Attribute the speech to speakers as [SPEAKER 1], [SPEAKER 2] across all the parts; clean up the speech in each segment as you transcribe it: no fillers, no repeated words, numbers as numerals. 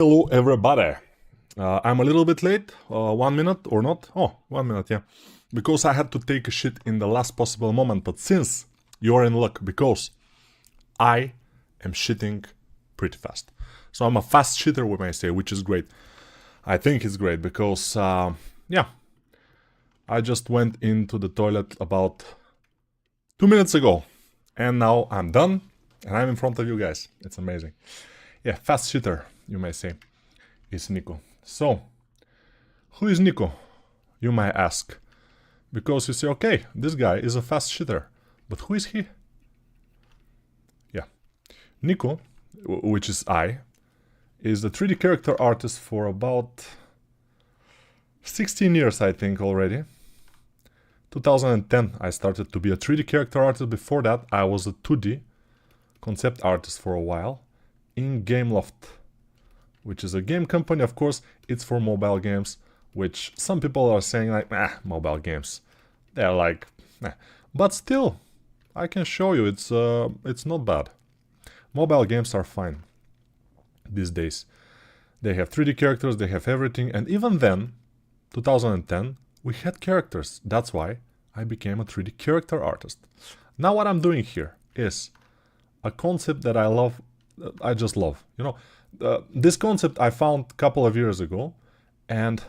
[SPEAKER 1] Hello everybody. I'm a little bit late, 1 minute or not? Oh, 1 minute, yeah. Because I had to take a shit in the last possible moment, but since you're in luck, because I am shitting pretty fast. So I'm a fast shitter, we may say, which is great. I think it's great because, yeah, I just went into the toilet about 2 minutes ago. And now I'm done, and I'm in front of you guys. It's amazing. Yeah, fast shitter, you may say, is Nico. So, who is Nico, you might ask? Because you say, okay, this guy is a fast shitter, but who is he? Yeah, Nico, which is I, is a 3D character artist for about 16 years, I think, already. 2010 I started to be a 3D character artist. Before that I was a 2D concept artist for a while in Gameloft, which is a game company. Of course, it's for mobile games, which some people are saying like, mobile games, they're like, but still, I can show you it's not bad. Mobile games are fine these days. They have 3D characters, they have everything, and even then, 2010, we had characters. That's why I became a 3D character artist. Now what I'm doing here is a concept that I love. I just love, you know, this concept I found a couple of years ago, and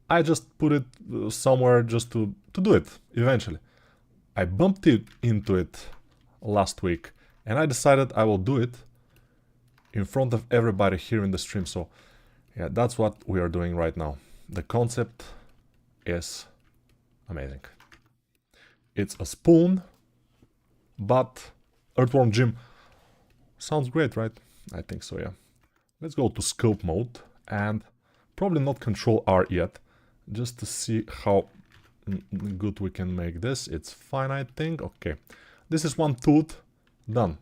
[SPEAKER 1] I just put it somewhere just to do it eventually. I bumped into it last week, and I decided I will do it in front of everybody here in the stream. So yeah, that's what we are doing right now. The concept is amazing. It's a spoon, but Earthworm Jim sounds great, right? I think so, yeah. Let's go to scope mode and probably not control R yet, just to see how good we can make this. It's fine, I think. Okay, this is one tooth done.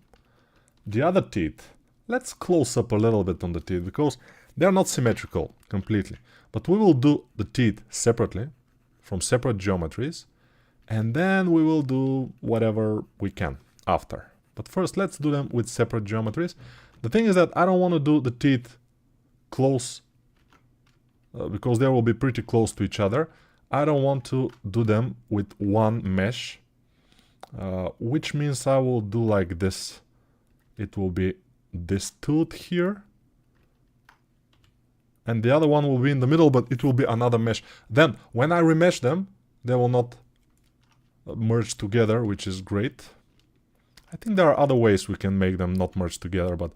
[SPEAKER 1] The other teeth, let's close up a little bit on the teeth because they're not symmetrical completely, but we will do the teeth separately from separate geometries, and then we will do whatever we can after. But first, let's do them with separate geometries. The thing is that I don't want to do the teeth close, because they will be pretty close to each other. I don't want to do them with one mesh, which means I will do like this. It will be this tooth here, and the other one will be in the middle, but it will be another mesh. Then, when I remesh them, they will not merge together, which is great. I think there are other ways we can make them not merge together, but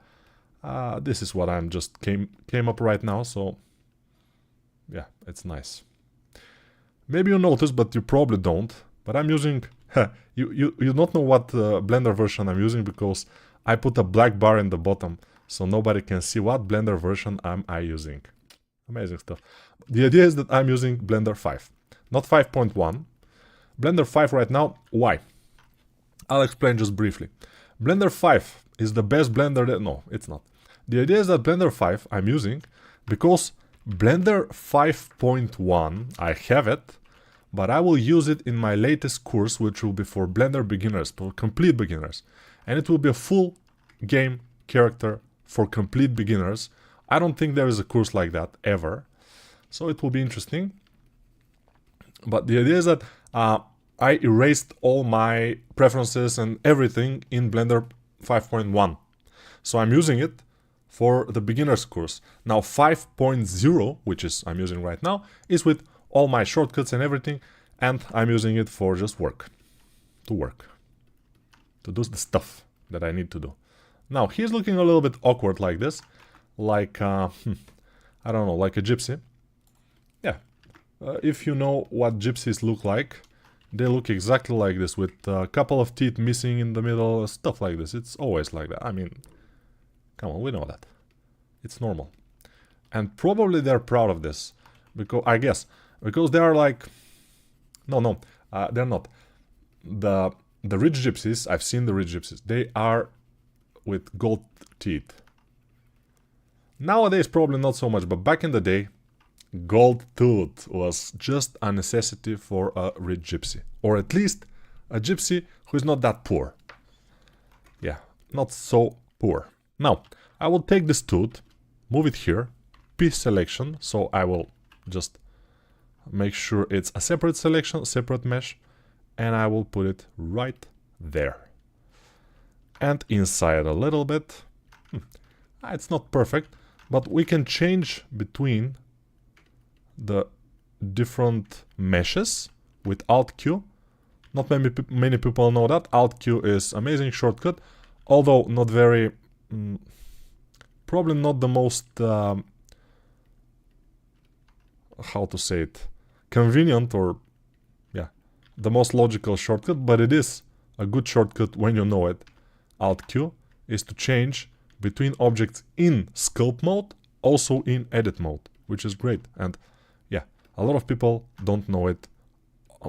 [SPEAKER 1] this is what I'm just came up right now, so yeah, it's nice. Maybe you notice, but you probably don't, but I'm using... you don't know what Blender version I'm using because I put a black bar in the bottom, so nobody can see what Blender version am I using. Amazing stuff. The idea is that I'm using Blender 5, not 5.1. Blender 5 right now. Why? I'll explain just briefly. Blender 5 is the best Blender that... No, it's not. The idea is that Blender 5 I'm using because Blender 5.1, I have it, but I will use it in my latest course, which will be for Blender beginners, for complete beginners. And it will be a full game character for complete beginners. I don't think there is a course like that ever. So it will be interesting. But the idea is that I erased all my preferences and everything in Blender 5.1. So I'm using it for the beginner's course. Now 5.0, which is I'm using right now, is with all my shortcuts and everything, and I'm using it for just work. To do the stuff that I need to do. Now he's looking a little bit awkward like this, like, I don't know, like a gypsy. Yeah, if you know what gypsies look like, they look exactly like this, with a couple of teeth missing in the middle, stuff like this. It's always like that. I mean, come on, we know that. It's normal. And probably they're proud of this, because I guess, because they are like... No, they're not. The rich gypsies, I've seen the rich gypsies, they are with gold teeth. Nowadays probably not so much, but back in the day, gold tooth was just a necessity for a rich gypsy. Or at least a gypsy who is not that poor. Yeah, not so poor. Now, I will take this tooth move it here, P selection, so I will just make sure it's a separate selection, separate mesh, and I will put it right there. And inside a little bit, it's not perfect, but we can change between the different meshes with Alt Q. Not many people know that. Alt Q is amazing shortcut, although not very, probably not the most, how to say it, convenient or, yeah, the most logical shortcut, but it is a good shortcut when you know it. Alt Q is to change between objects in sculpt mode, also in edit mode, which is great. And yeah, a lot of people don't know it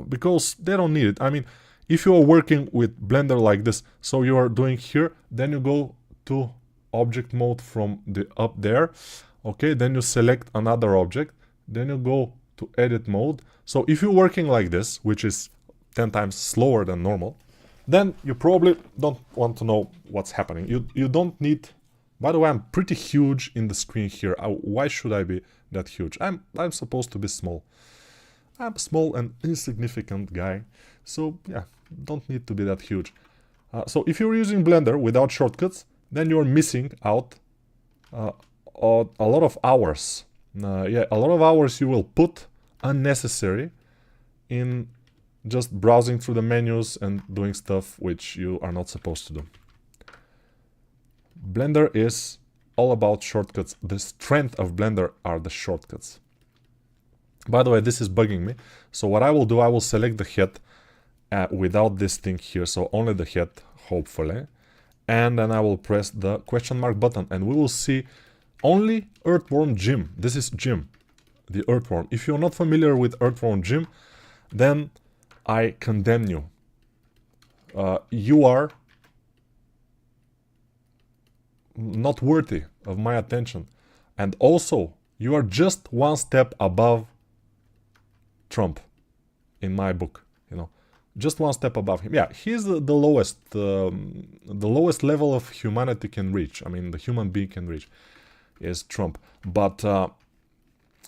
[SPEAKER 1] because they don't need it. I mean, if you are working with Blender like this, so you are doing here, then you go to object mode from the up there, okay, then you select another object, then you go to edit mode. So if you're working like this, which is 10 times slower than normal, then you probably don't want to know what's happening. You don't need. By the way, I'm pretty huge in the screen here. Why should I be that huge? I'm supposed to be small. I'm a small and insignificant guy, so yeah, don't need to be that huge. So if you're using Blender without shortcuts, then you're missing out a lot of hours. Yeah, a lot of hours you will put unnecessary in just browsing through the menus and doing stuff which you are not supposed to do. Blender is all about shortcuts. The strength of Blender are the shortcuts. By the way, this is bugging me. So what I will do, I will select the head without this thing here. So only the head, hopefully. And then I will press the question mark button. And we will see only EarthWorm Gym. This is Gym, the EarthWorm. If you're not familiar with EarthWorm Gym, then I condemn you. You are not worthy of my attention. And also, you are just one step above Trump in my book, you know, just one step above him. Yeah, he's the lowest level of humanity can reach. I mean, the human being can reach is Trump. But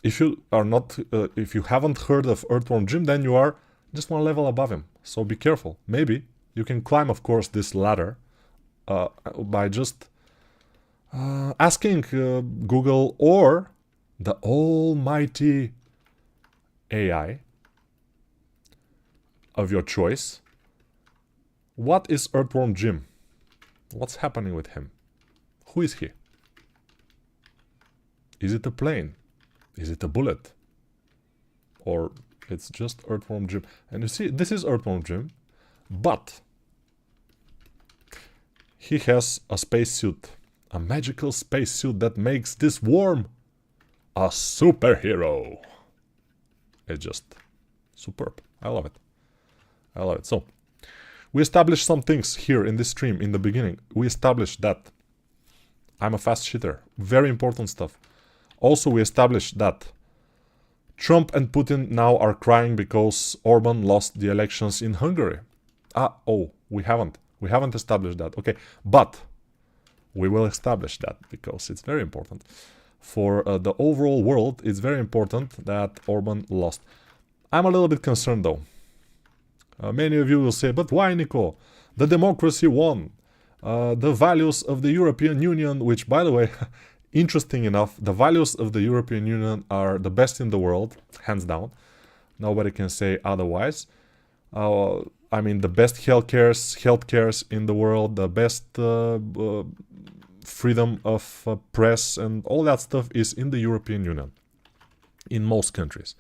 [SPEAKER 1] if you are not, if you haven't heard of EarthWorm Jim, then you are just one level above him. So be careful. Maybe you can climb, of course, this ladder by just asking Google or the almighty AI of your choice. What is EarthWorm Jim? What's happening with him? Who is he? Is it a plane? Is it a bullet? Or it's just EarthWorm Jim? And you see, this is EarthWorm Jim, but he has a spacesuit. A magical spacesuit that makes this worm a superhero. It's just superb. I love it. I love it. So, we established some things here in this stream in the beginning. We established that I'm a fast shooter. Very important stuff. Also, we established that Trump and Putin now are crying because Orban lost the elections in Hungary. Oh, we haven't. We haven't established that. Okay, but we will establish that because it's very important. For the overall world, it's very important that Orban lost. I'm a little bit concerned though. Many of you will say, but why, Nico? The democracy won. The values of the European Union, which, by the way, interesting enough, the values of the European Union are the best in the world, hands down. Nobody can say otherwise. I mean, the best healthcares in the world, the best freedom of press and all that stuff is in the European Union. In most countries.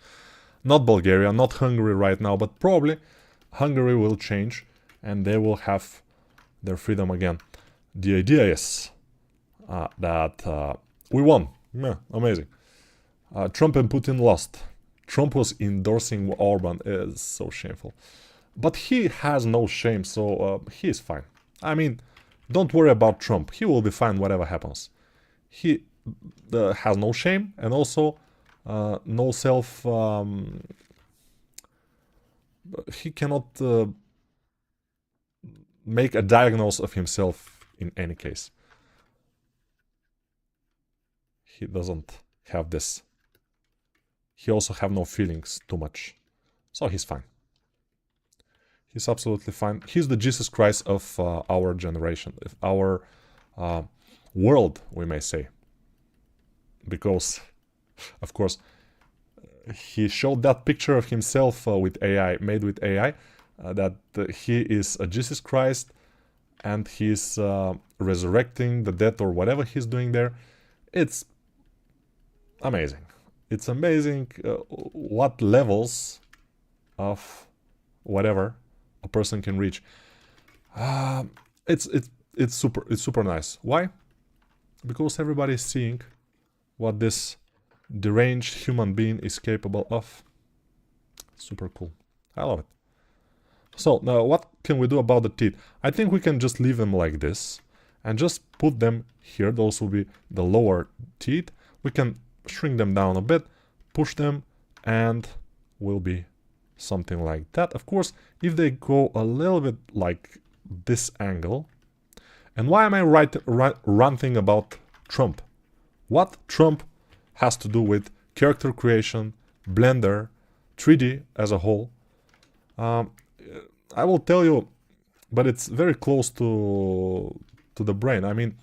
[SPEAKER 1] Not Bulgaria, not Hungary right now, but probably Hungary will change and they will have their freedom again. The idea is that we won. Yeah, amazing. Trump and Putin lost. Trump was endorsing Orban. It's so shameful. But he has no shame, so he is fine. I mean, don't worry about Trump. He will be fine whatever happens. He has no shame and also no self... he cannot make a diagnosis of himself in any case. he doesn't have this. He also have no feelings too much. So he's fine. He's absolutely fine. He's the Jesus Christ of our generation, of our world, we may say. Because, of course, he showed that picture of himself with AI, made with AI, that he is a Jesus Christ and he's resurrecting the dead or whatever he's doing there. It's amazing. It's amazing what levels of whatever a person can reach. It's super nice. Why? Because everybody is seeing what this deranged human being is capable of. Super cool. I love it. So now what can we do about the teeth? I think we can just leave them like this and just put them here. Those will be the lower teeth. We can shrink them down a bit, push them, and will be something like that. Of course, if they go a little bit like this angle. And why am I ranting about Trump? What Trump has to do with character creation, Blender, 3D as a whole? I will tell you, but it's very close to the brain. I mean,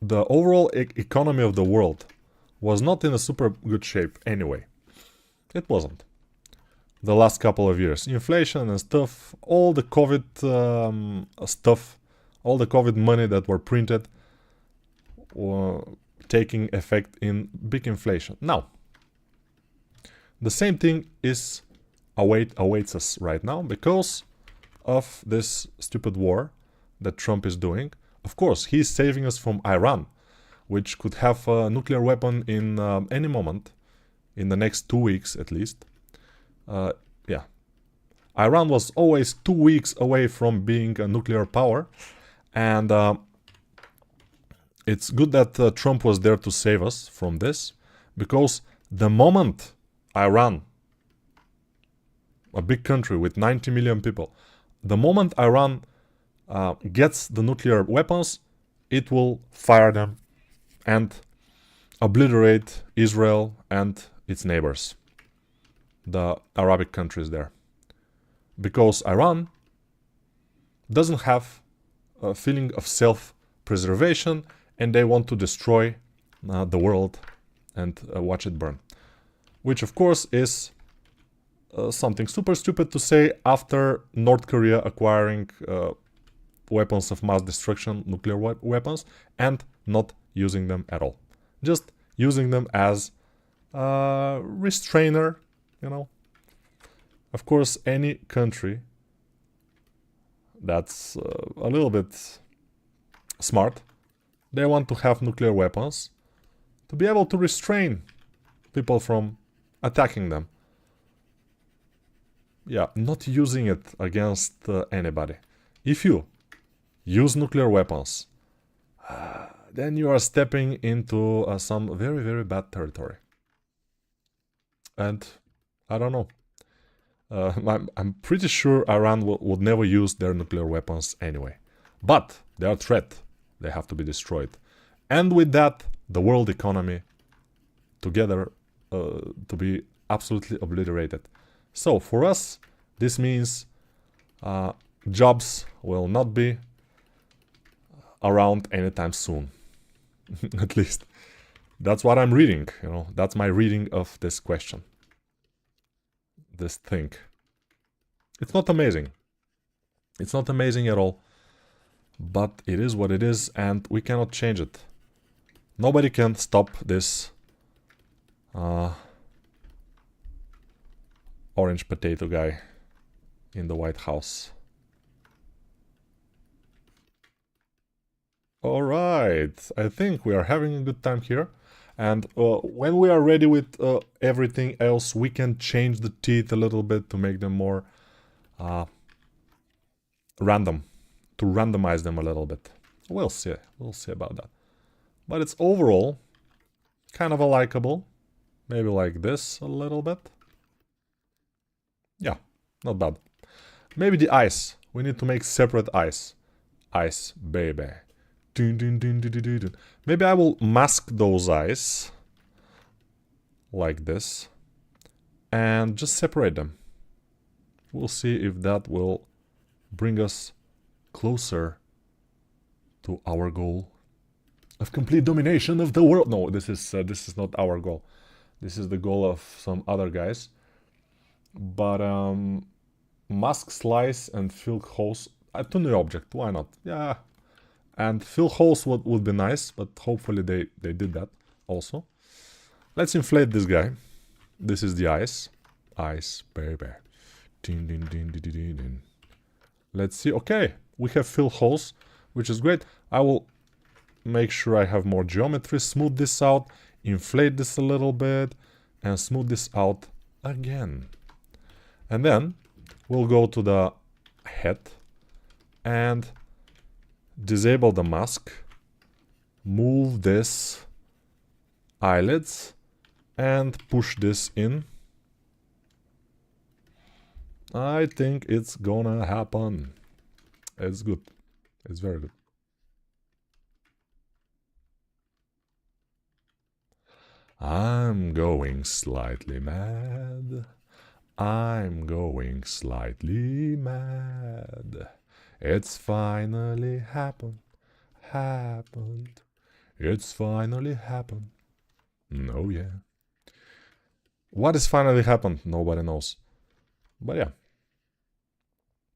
[SPEAKER 1] the overall economy of the world was not in a super good shape anyway. It wasn't. The last couple of years. Inflation and stuff, all the COVID stuff, all the COVID money that were printed were taking effect in big inflation. Now, the same thing is awaits us right now because of this stupid war that Trump is doing. Of course, he's saving us from Iran, which could have a nuclear weapon in any moment, in the next 2 weeks at least. Yeah. Iran was always 2 weeks away from being a nuclear power, and it's good that Trump was there to save us from this, because the moment Iran, a big country with 90 million people, the moment Iran gets the nuclear weapons, it will fire them and obliterate Israel and its neighbors, the Arabic countries there. Because Iran doesn't have a feeling of self-preservation and they want to destroy the world and watch it burn. Which of course is something super stupid to say after North Korea acquiring weapons of mass destruction, nuclear weapons, and not using them at all. Just using them as a restrainer, you know. Of course, any country that's a little bit smart, they want to have nuclear weapons to be able to restrain people from attacking them. Yeah, not using it against anybody. If you use nuclear weapons, then you are stepping into some very, very bad territory. And I don't know. I'm pretty sure Iran would never use their nuclear weapons anyway. But they are a threat. They have to be destroyed. And with that, the world economy together to be absolutely obliterated. So for us, this means jobs will not be around anytime soon. At least that's what I'm reading, you know. That's my reading of this question. This thing. It's not amazing. It's not amazing at all. But it is what it is and we cannot change it. Nobody can stop this orange potato guy in the White House. Alright, I think we are having a good time here. And when we are ready with everything else, we can change the teeth a little bit to make them more random. To randomize them a little bit. We'll see about that. But it's overall kind of a likable. Maybe like this a little bit. Yeah, not bad. Maybe the eyes. We need to make separate eyes. Eyes, baby. Dun, dun, dun, dun, dun, dun, dun. Maybe I will mask those eyes like this and just separate them. We'll see if that will bring us closer to our goal of complete domination of the world. No, this is not our goal. This is the goal of some other guys. But mask slice and fill holes to new object. Why not? Yeah. And fill holes would be nice, but hopefully they did that also. Let's inflate this guy. This is the eyes. Eyes, baby. Din, din, din, din, din, din. Let's see. Okay, we have fill holes, which is great. I will make sure I have more geometry, smooth this out, inflate this a little bit, and smooth this out again. And then we'll go to the head and disable the mask, move this eyelids, and push this in. I think it's gonna happen. It's good. It's very good. I'm going slightly mad. I'm going slightly mad. It's finally happened. It's finally happened. No, yeah. What has finally happened? Nobody knows. But yeah.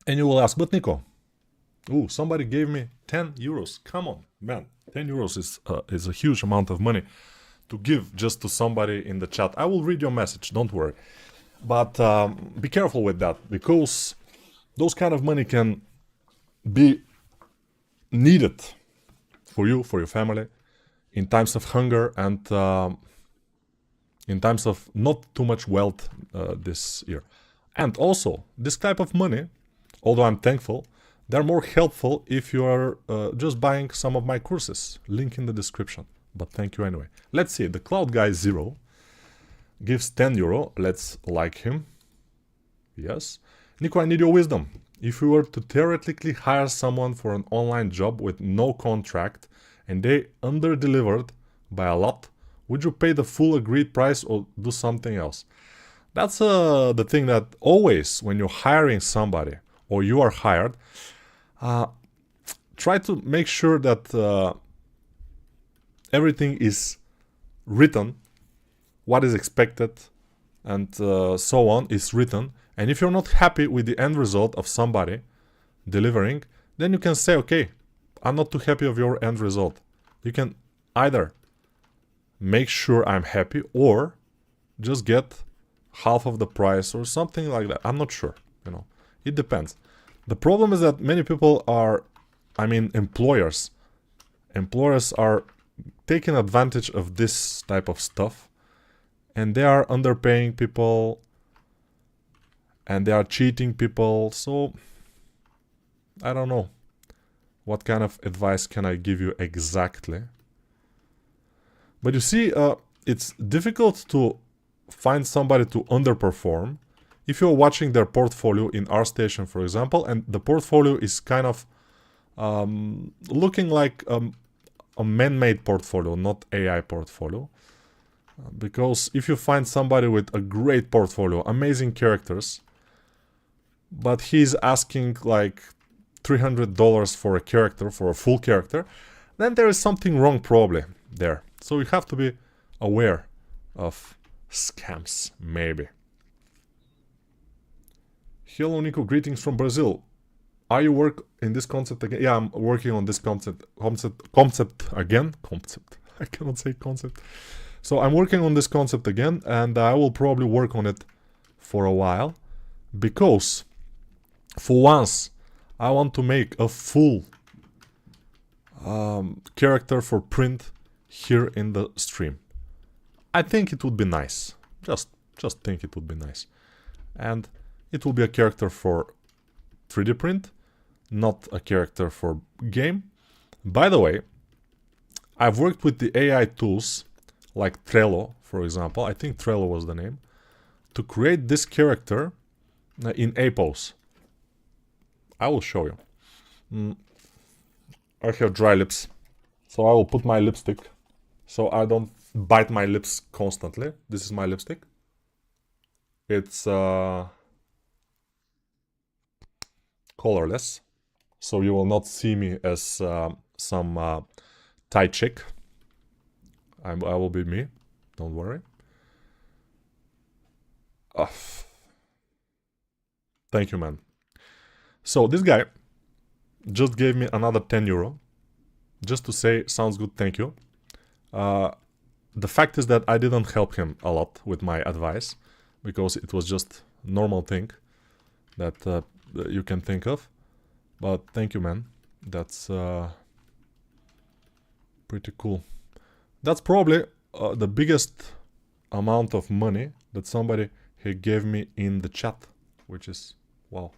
[SPEAKER 1] And you will ask, but Nico, ooh, somebody gave me 10 euros. Come on, man. 10 euros is a huge amount of money to give just to somebody in the chat. I will read your message, don't worry. But be careful with that, because those kind of money can be needed for you, for your family, in times of hunger and in times of not too much wealth this year. And also, this type of money, although I'm thankful, they're more helpful if you are just buying some of my courses. Link in the description. But thank you anyway. Let's see, the Cloud Guy 0 gives 10 euro. Let's like him. Yes. Nico, I need your wisdom. If you were to theoretically hire someone for an online job with no contract and they under-delivered by a lot, would you pay the full agreed price or do something else? That's the thing that always, when you're hiring somebody or you are hired, try to make sure that everything is written, what is expected, and so on is written. And if you're not happy with the end result of somebody delivering, then you can say, okay, I'm not too happy of your end result. You can either make sure I'm happy or just get half of the price or something like that. I'm not sure, you know, it depends. The problem is that many people are, I mean, employers are taking advantage of this type of stuff, and they are underpaying people and they are cheating people. So I don't know what kind of advice can I give you exactly. But you see, it's difficult to find somebody to underperform if you're watching their portfolio in ArtStation, for example, and the portfolio is kind of looking like a man-made portfolio, not AI portfolio. Because if you find somebody with a great portfolio, amazing characters, but he's asking like $300 for a character, for a full character, then there is something wrong probably there. So you have to be aware of scams, maybe. Hello Nico, greetings from Brazil. Are you work in this concept again? Yeah, I'm working on this concept again. I cannot say concept. So I'm working on this concept again, and I will probably work on it for a while, because for once I want to make a full character for print here in the stream. I think it would be nice. Just think it would be nice. And it will be a character for 3D print, not a character for game. By the way, I've worked with the AI tools like Trello, for example. I think Trello was the name, to create this character in A pose. I will show you. I have dry lips. So I will put my lipstick so I don't bite my lips constantly. This is my lipstick. It's colorless, so you will not see me as some Thai chick. I will be me, don't worry. Thank you, man. So this guy just gave me another 10 euro just to say, sounds good, thank you. The fact is that I didn't help him a lot with my advice, because it was just normal thing that you can think of. But thank you, man. That's pretty cool. That's probably the biggest amount of money that somebody he gave me in the chat, which is, wow.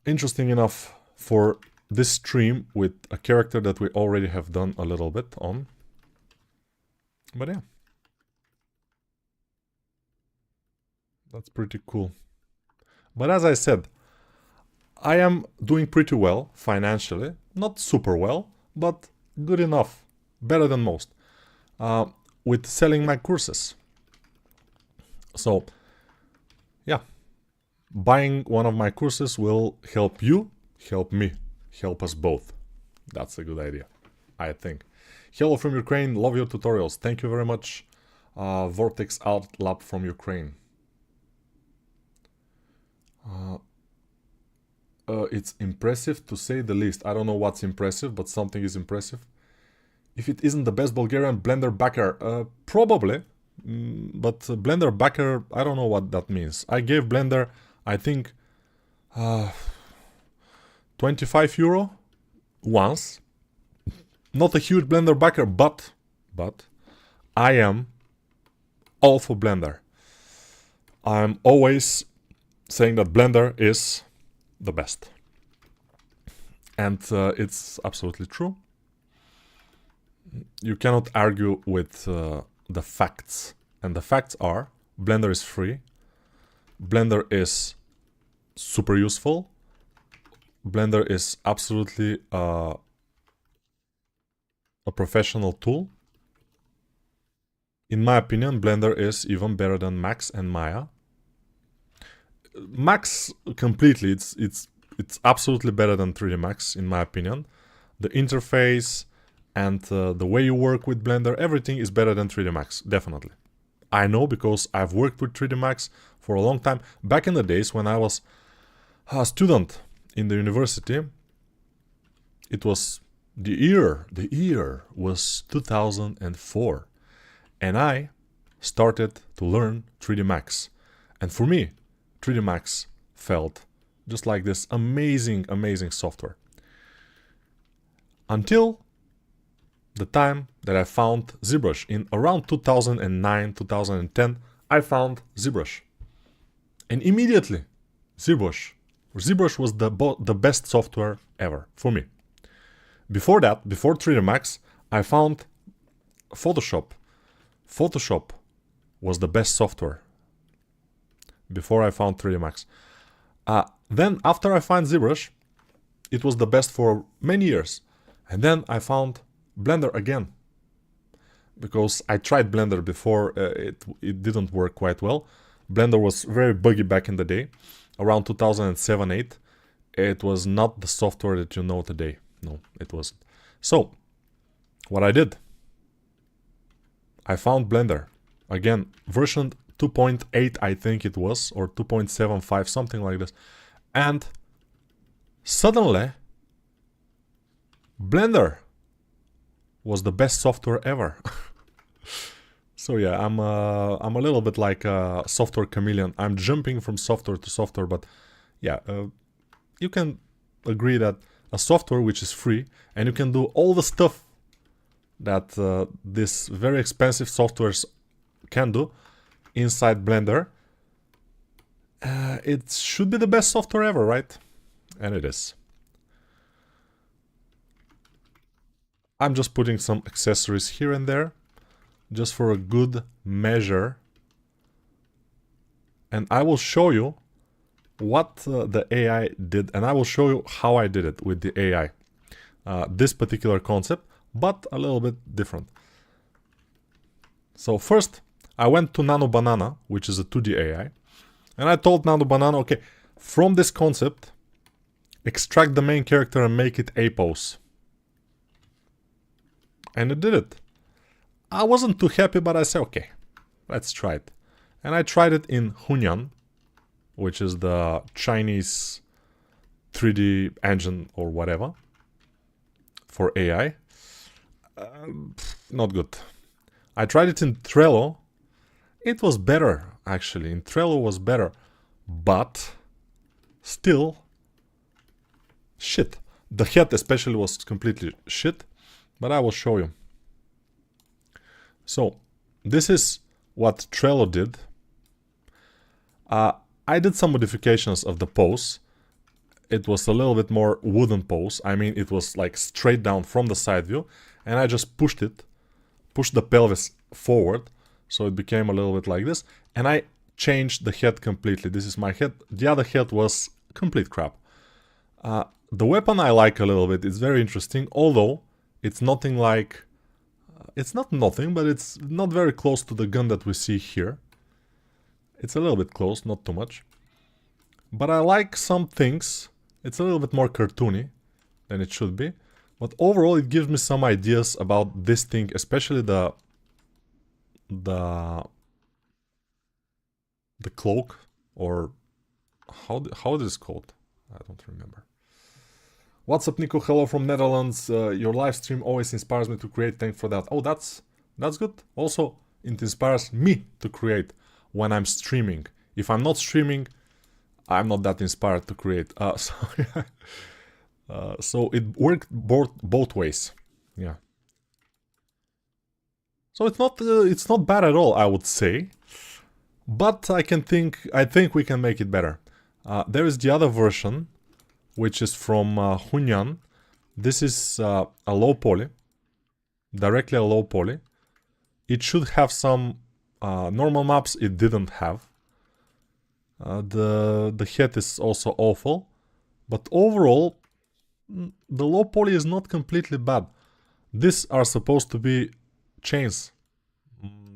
[SPEAKER 1] Interesting enough for this stream with a character that we already have done a little bit on. But yeah. That's pretty cool. But as I said, I am doing pretty well financially. Not super well, but good enough. Better than most. With selling my courses. So, yeah. Buying one of my courses will help you, help me, help us both. That's a good idea, I think. Hello from Ukraine, love your tutorials. Thank you very much. Vortex Art Lab from Ukraine. It's impressive to say the least. I don't know what's impressive, but something is impressive. If it isn't the best Bulgarian Blender backer, probably. But Blender backer, I don't know what that means. I gave Blender, I think, 25 euro once. Not a huge Blender backer, but I am all for Blender. I'm always saying that Blender is the best. And it's absolutely true. You cannot argue with the facts. And the facts are, Blender is free. Blender is super useful. Blender is absolutely a professional tool. In my opinion, Blender is even better than Max and Maya. Max completely, it's absolutely better than 3D Max in my opinion. The interface and the way you work with Blender, everything is better than 3D Max, definitely. I know because I've worked with 3D Max for a long time. Back in the days when I was a student in the university, it was the year was 2004, and I started to learn 3D Max. And for me, 3D Max felt just like this amazing software. Until the time that I found ZBrush. In around 2009, 2010, I found ZBrush. And immediately, ZBrush was the best software ever for me. Before that, before 3D Max, I found Photoshop. Photoshop was the best software before I found 3D Max. Then, after I found ZBrush, it was the best for many years. And then I found Blender again. Because I tried Blender before, it didn't work quite well. Blender was very buggy back in the day. Around 2007-8. It was not the software that you know today. No, it wasn't. So, what I did, I found Blender. Again, version 2.8 I think it was, or 2.75, something like this. And suddenly, Blender was the best software ever. So yeah, I'm a little bit like a software chameleon. I'm jumping from software to software, but yeah, you can agree that a software which is free and you can do all the stuff that these very expensive softwares can do inside Blender, it should be the best software ever, right? And it is. I'm just putting some accessories here and there, just for a good measure. And I will show you what the AI did, and I will show you how I did it with the AI. this particular concept, but a little bit different. So first, I went to Nano Banana, which is a 2D AI, and I told Nano Banana, okay, from this concept, extract the main character and make it a pose. And it did it. I wasn't too happy, but I said, okay, let's try it. And I tried it in Hunyuan, which is the Chinese 3D engine or whatever for AI. Not good. I tried it in Trello. It was better, actually. In Trello was better, but still shit. The head especially was completely shit, but I will show you. So this is what Trello did. I did some modifications of the pose. It was a little bit more wooden pose. I mean, it was like straight down from the side view, and I just pushed the pelvis forward, so it became a little bit like this, and I changed the head completely. This is my head. The other head was complete crap. The weapon I like a little bit. It's very interesting, although it's nothing like... it's not nothing, but it's not very close to the gun that we see here. It's a little bit close, not too much. But I like some things. It's a little bit more cartoony than it should be. But overall, it gives me some ideas about this thing, especially the cloak, or how it is called. I don't remember. What's up, Nico? Hello from Netherlands. Your live stream always inspires me to create. Thanks for that. Oh, that's good. Also, it inspires me to create when I'm streaming. If I'm not streaming, I'm not that inspired to create. So it worked both ways. Yeah. So it's not bad at all, I would say. But I think we can make it better. There is the other version, which is from Hunyuan. This is a low poly, directly a low poly. It should have some normal maps. It didn't have. The head is also awful, but overall, the low poly is not completely bad. These are supposed to be chains.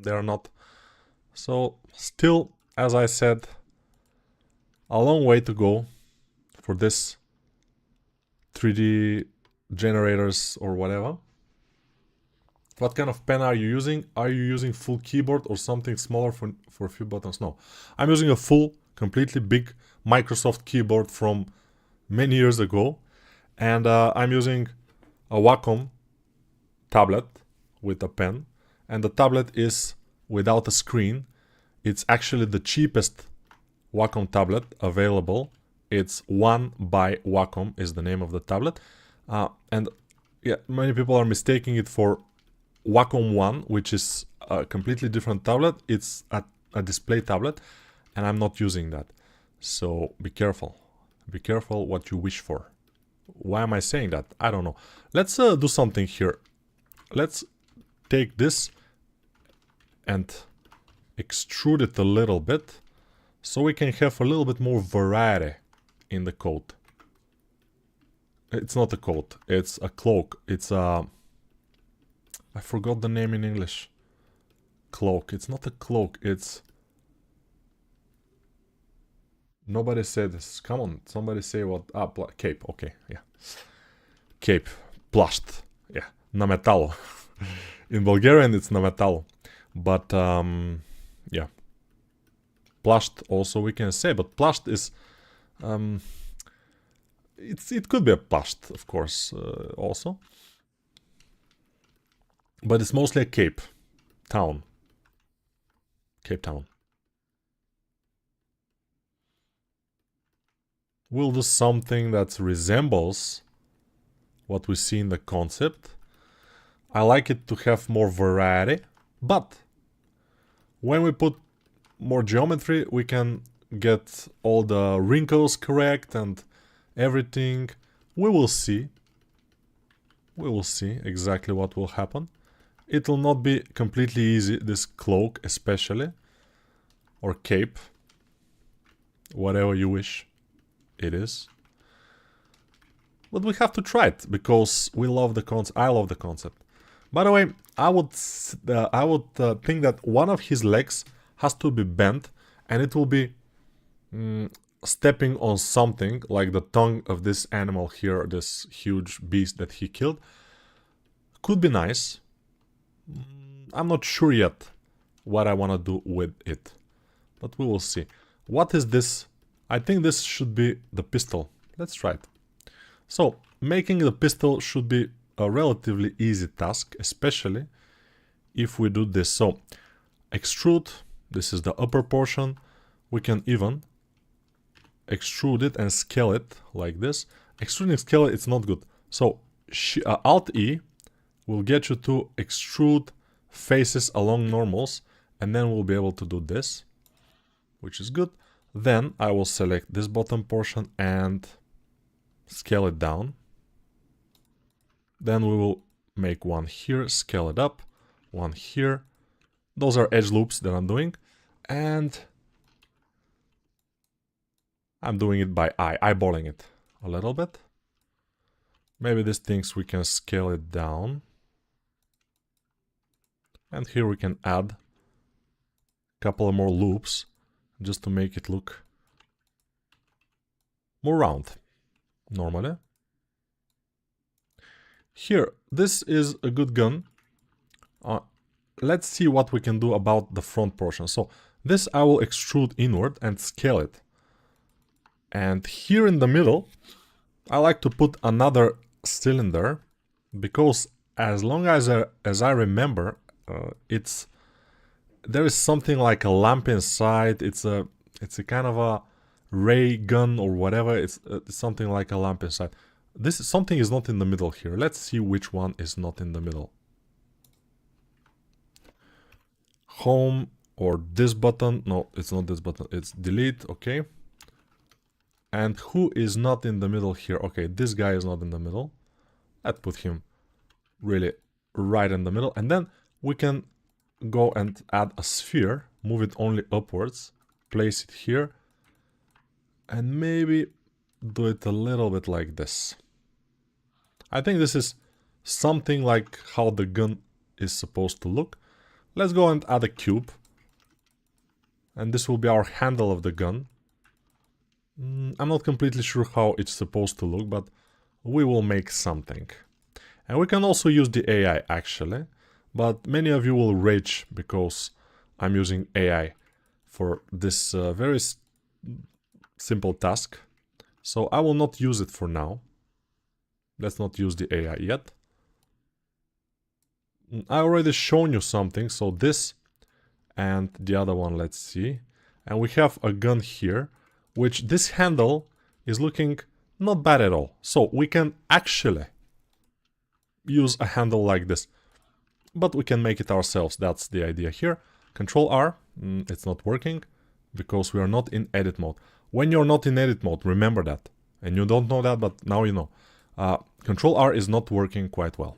[SPEAKER 1] They are not. So still, as I said, a long way to go for this 3D generators or whatever. What kind of pen are you using? Are you using full keyboard or something smaller for a few buttons? No, I'm using a full, completely big Microsoft keyboard from many years ago, and I'm using a Wacom tablet with a pen, and the tablet is without a screen. It's actually the cheapest Wacom tablet available. It's One by Wacom is the name of the tablet, and yeah, many people are mistaking it for Wacom One, which is a completely different tablet. It's a display tablet, and I'm not using that. So be careful. Be careful what you wish for. Why am I saying that? I don't know. Let's do something here. Let's take this and extrude it a little bit so we can have a little bit more variety in the coat. It's not a coat, it's a cloak. It's a... I forgot the name in English. Cloak. It's not a cloak, it's... Nobody said this. Come on, somebody say what... Ah, cape, okay, yeah. Cape. Plasht. Yeah, na metalo. In Bulgarian it's na metalo. But, yeah. Plasht also we can say, but plasht is... it could be a plasht, of course, also. But it's mostly a Cape Town. Cape Town. We'll do something that resembles what we see in the concept. I like it to have more variety, but when we put more geometry, we can get all the wrinkles correct and everything. We will see. We will see exactly what will happen. It will not be completely easy, this cloak especially, or cape, whatever you wish it is. But we have to try it, because we love the concept. I love the concept. By the way, I would think that one of his legs has to be bent, and it will be stepping on something, like the tongue of this animal here, this huge beast that he killed. Could be nice. I'm not sure yet what I want to do with it, but we will see. What is this? I think this should be the pistol. Let's try it. So, making the pistol should be a relatively easy task, especially if we do this. So, extrude, this is the upper portion. We can even extrude it and scale it like this. Extruding scale, it's not good. So, Alt-E will get you to extrude faces along normals, and then we'll be able to do this, which is good. Then I will select this bottom portion and scale it down. Then we will make one here, scale it up, one here. Those are edge loops that I'm doing, and I'm doing it by eyeballing it a little bit. Maybe these things we can scale it down. And here we can add a couple of more loops just to make it look more round, normally. Here, this is a good gun. Let's see what we can do about the front portion. So this I will extrude inward and scale it. And here in the middle, I like to put another cylinder, because as long as I remember, there is something like a lamp inside. It's a kind of a ray gun or whatever. It's something like a lamp inside. Something is not in the middle here. Let's see which one is not in the middle. Home or this button. No, it's not this button. It's delete. Okay. And who is not in the middle here? Okay, this guy is not in the middle. Let's put him really right in the middle. And then we can go and add a sphere. Move it only upwards. Place it here. And maybe do it a little bit like this. I think this is something like how the gun is supposed to look. Let's go and add a cube. And this will be our handle of the gun. I'm not completely sure how it's supposed to look, but we will make something. And we can also use the AI actually, but many of you will rage because I'm using AI for this very simple task. So I will not use it for now. Let's not use the AI yet. I already shown you something, so this and the other one, let's see. And we have a gun here, which this handle is looking not bad at all. So we can actually use a handle like this, but we can make it ourselves. That's the idea here. Control R, it's not working because we are not in edit mode. When you're not in edit mode, remember that. And you don't know that, but now you know. Control R is not working quite well.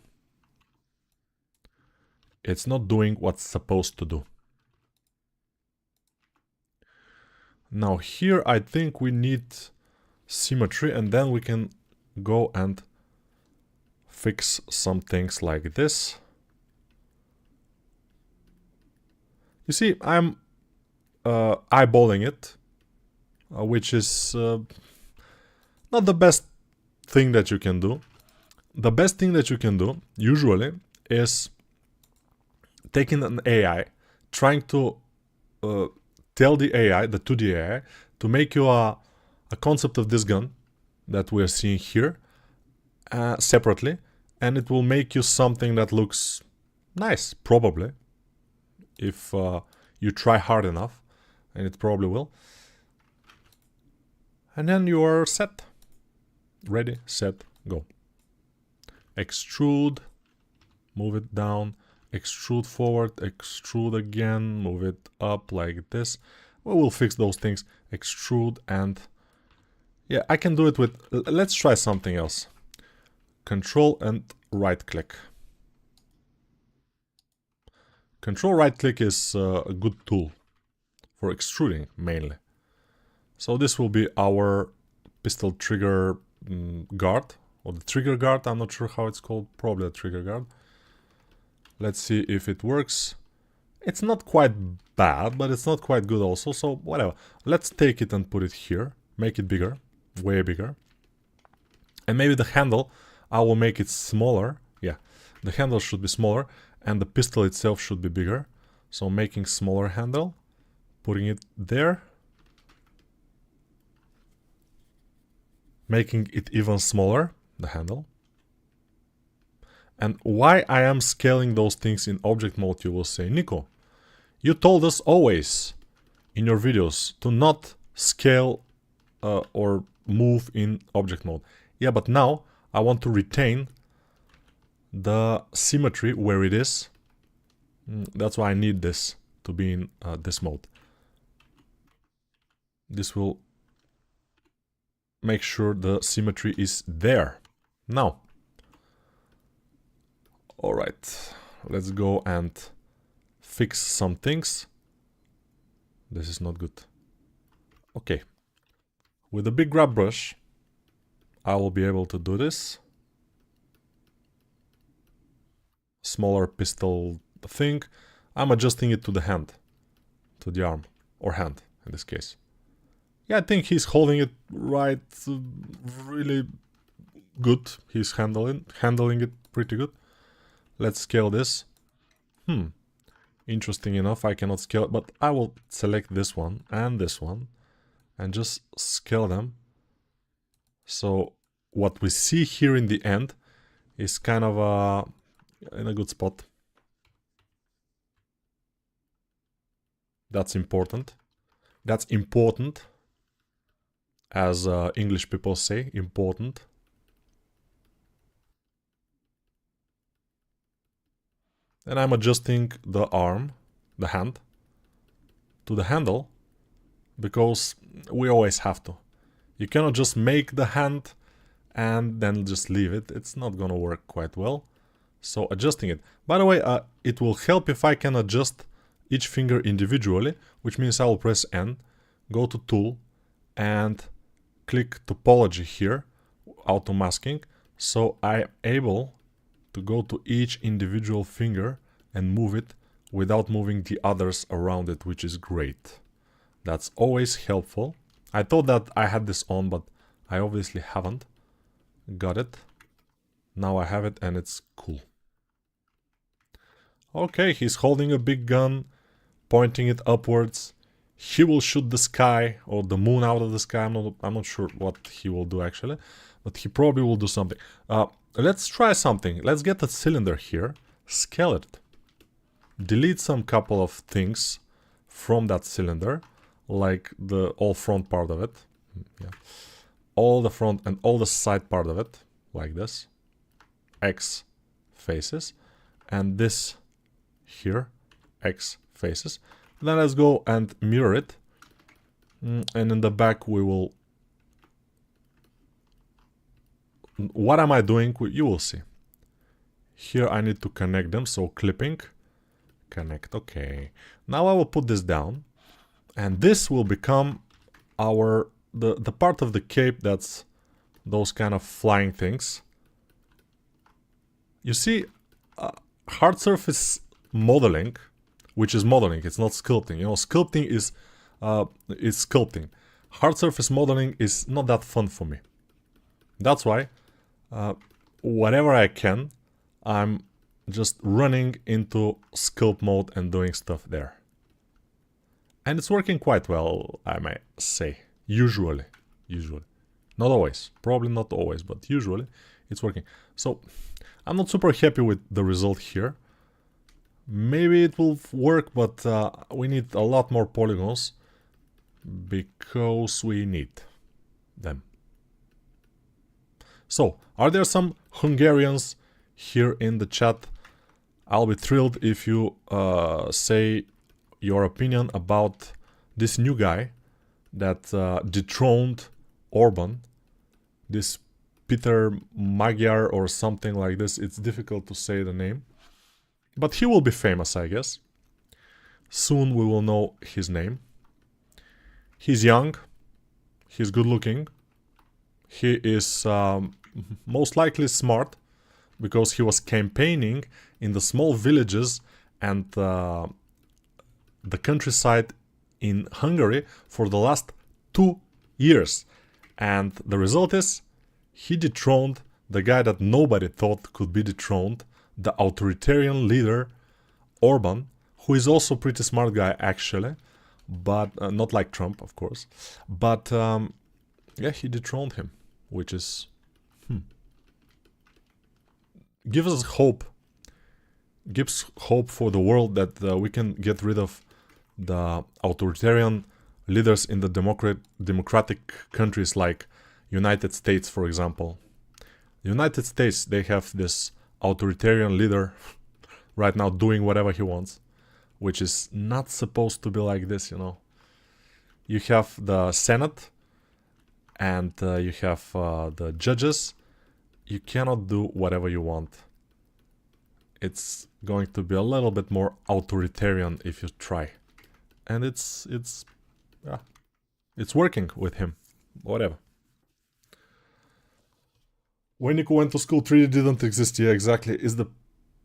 [SPEAKER 1] It's not doing what's supposed to do. Now here I think we need symmetry, and then we can go and fix some things like this. You see, I'm eyeballing it, which is not the best thing that you can do. The best thing that you can do, usually, is taking an AI, trying to tell the AI, the 2D AI, to make you a concept of this gun that we're seeing here separately, and it will make you something that looks nice, probably, if you try hard enough, and it probably will. And then you are set. Ready, set, go. Extrude, move it down, extrude forward, extrude again, move it up like this. We will fix those things. Extrude, and yeah, I can do it with, let's try something else. Control and right click. Control right click is a good tool for extruding mainly. So this will be our pistol trigger guard or the trigger guard. I'm not sure how it's called, probably a trigger guard. Let's see if it works. It's not quite bad, but it's not quite good also, so whatever. Let's take it and put it here, make it bigger, way bigger. And maybe the handle, I will make it smaller. Yeah, the handle should be smaller, and the pistol itself should be bigger. So making smaller handle, putting it there. Making it even smaller, the handle. And why I am scaling those things in object mode, you will say, Nico, you told us always in your videos to not scale or move in object mode. Yeah, but now I want to retain the symmetry where it is. That's why I need this to be in this mode. This will make sure the symmetry is there. Now, alright, let's go and fix some things. This is not good. Okay, with a big grab brush, I will be able to do this. Smaller pistol thing. I'm adjusting it to the hand, to the arm, or hand in this case. Yeah, I think he's holding it right, really good. He's handling it pretty good. Let's scale this. Interesting enough, I cannot scale it, but I will select this one and just scale them. So what we see here in the end is kind of in a good spot. That's important. That's important, as English people say, important. And I'm adjusting the arm, the hand, to the handle, because we always have to. You cannot just make the hand and then just leave it. It's not gonna work quite well. So adjusting it. By the way, it will help if I can adjust each finger individually, which means I will press N, go to Tool, and click Topology here, Auto Masking, so I'm able to go to each individual finger and move it without moving the others around it, which is great. That's always helpful. I thought that I had this on, but I obviously haven't. Got it. Now I have it and it's cool. Okay, he's holding a big gun, pointing it upwards. He will shoot the sky or the moon out of the sky. I'm not sure what he will do actually, but he probably will do something. Let's try something. Let's get a cylinder here, scale it, delete some couple of things from that cylinder, like the all front part of it, yeah, all the front and all the side part of it, like this, X faces, and this here, X faces. Then let's go and mirror it, and in the back we will... What am I doing? You will see. Here I need to connect them, so clipping, connect, okay. Now I will put this down, and this will become our... the part of the cape that's those kind of flying things. You see, hard surface modeling, which is modeling, it's not sculpting. You know, sculpting is sculpting. Hard surface modeling is not that fun for me. That's why, whatever I can, I'm just running into sculpt mode and doing stuff there. And it's working quite well, I might say. Usually. Not always. Probably not always, but usually it's working. So, I'm not super happy with the result here. Maybe it will work, but we need a lot more polygons because we need them. So, are there some Hungarians here in the chat? I'll be thrilled if you say your opinion about this new guy that dethroned Orban, this Peter Magyar or something like this. It's difficult to say the name, but he will be famous, I guess. Soon we will know his name. He's young, he's good looking, he is most likely smart, because he was campaigning in the small villages and the countryside in Hungary for the last 2 years. And the result is he dethroned the guy that nobody thought could be dethroned, the authoritarian leader Orban, who is also a pretty smart guy actually, but not like Trump, of course. But yeah, he dethroned him, which is gives us hope. Gives hope for the world that we can get rid of the authoritarian leaders in the democratic countries like United States, for example. The United States, they have this authoritarian leader right now doing whatever he wants, which is not supposed to be like this, you know. You have the Senate and you have the judges. You cannot do whatever you want. It's going to be a little bit more authoritarian if you try. And it's working with him. Whatever. When you went to school, 3D didn't exist. Yeah, exactly. Is the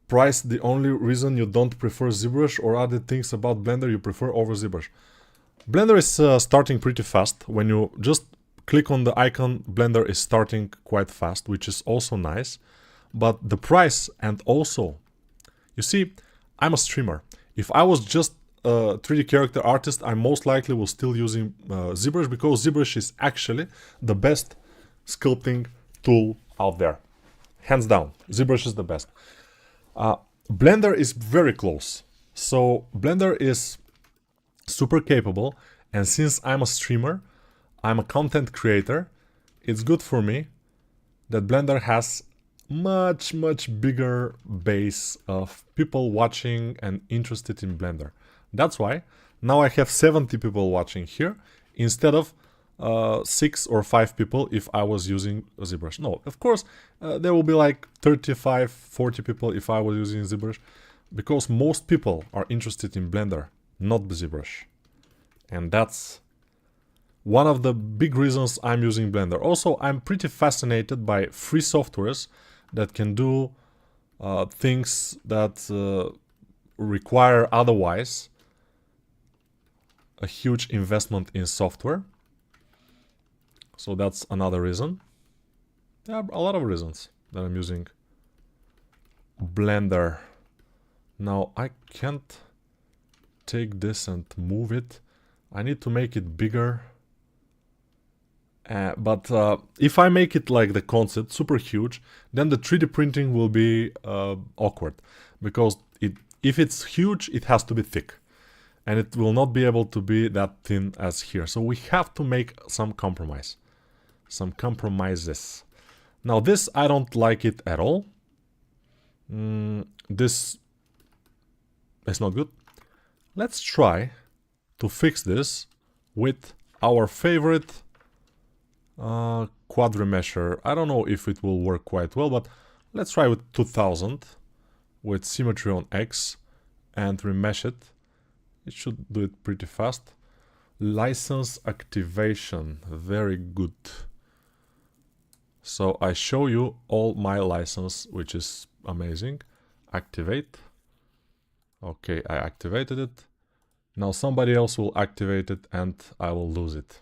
[SPEAKER 1] price the only reason you don't prefer ZBrush, or are there things about Blender you prefer over ZBrush? Blender is starting pretty fast. When you just click on the icon, Blender is starting quite fast, which is also nice. But the price, and also, you see, I'm a streamer. If I was just a 3D character artist, I most likely will still using ZBrush, because ZBrush is actually the best sculpting tool out there. Hands down, ZBrush is the best. Blender is very close. So Blender is super capable, and since I'm a streamer, I'm a content creator, it's good for me that Blender has much bigger base of people watching and interested in Blender. That's why now I have 70 people watching here instead of 6 or 5 people if I was using ZBrush. No, of course there will be like 35, 40 people if I was using ZBrush, because most people are interested in Blender, not ZBrush. And that's one of the big reasons I'm using Blender. Also, I'm pretty fascinated by free softwares that can do things that require otherwise a huge investment in software. So that's another reason. There are a lot of reasons that I'm using Blender. Now I can't take this and move it. I need to make it bigger. But if I make it like the concept, super huge, then the 3D printing will be awkward. Because if it's huge, it has to be thick. And it will not be able to be that thin as here. So we have to make some compromise. Some compromises. Now this, I don't like it at all. This is not good. Let's try to fix this with our favorite quad remesher. I don't know if it will work quite well, but let's try with 2000 with symmetry on X and remesh it. It should do it pretty fast. License activation, very good. So I show you all my license, which is amazing. Activate. Okay, I activated it. Now somebody else will activate it and I will lose it.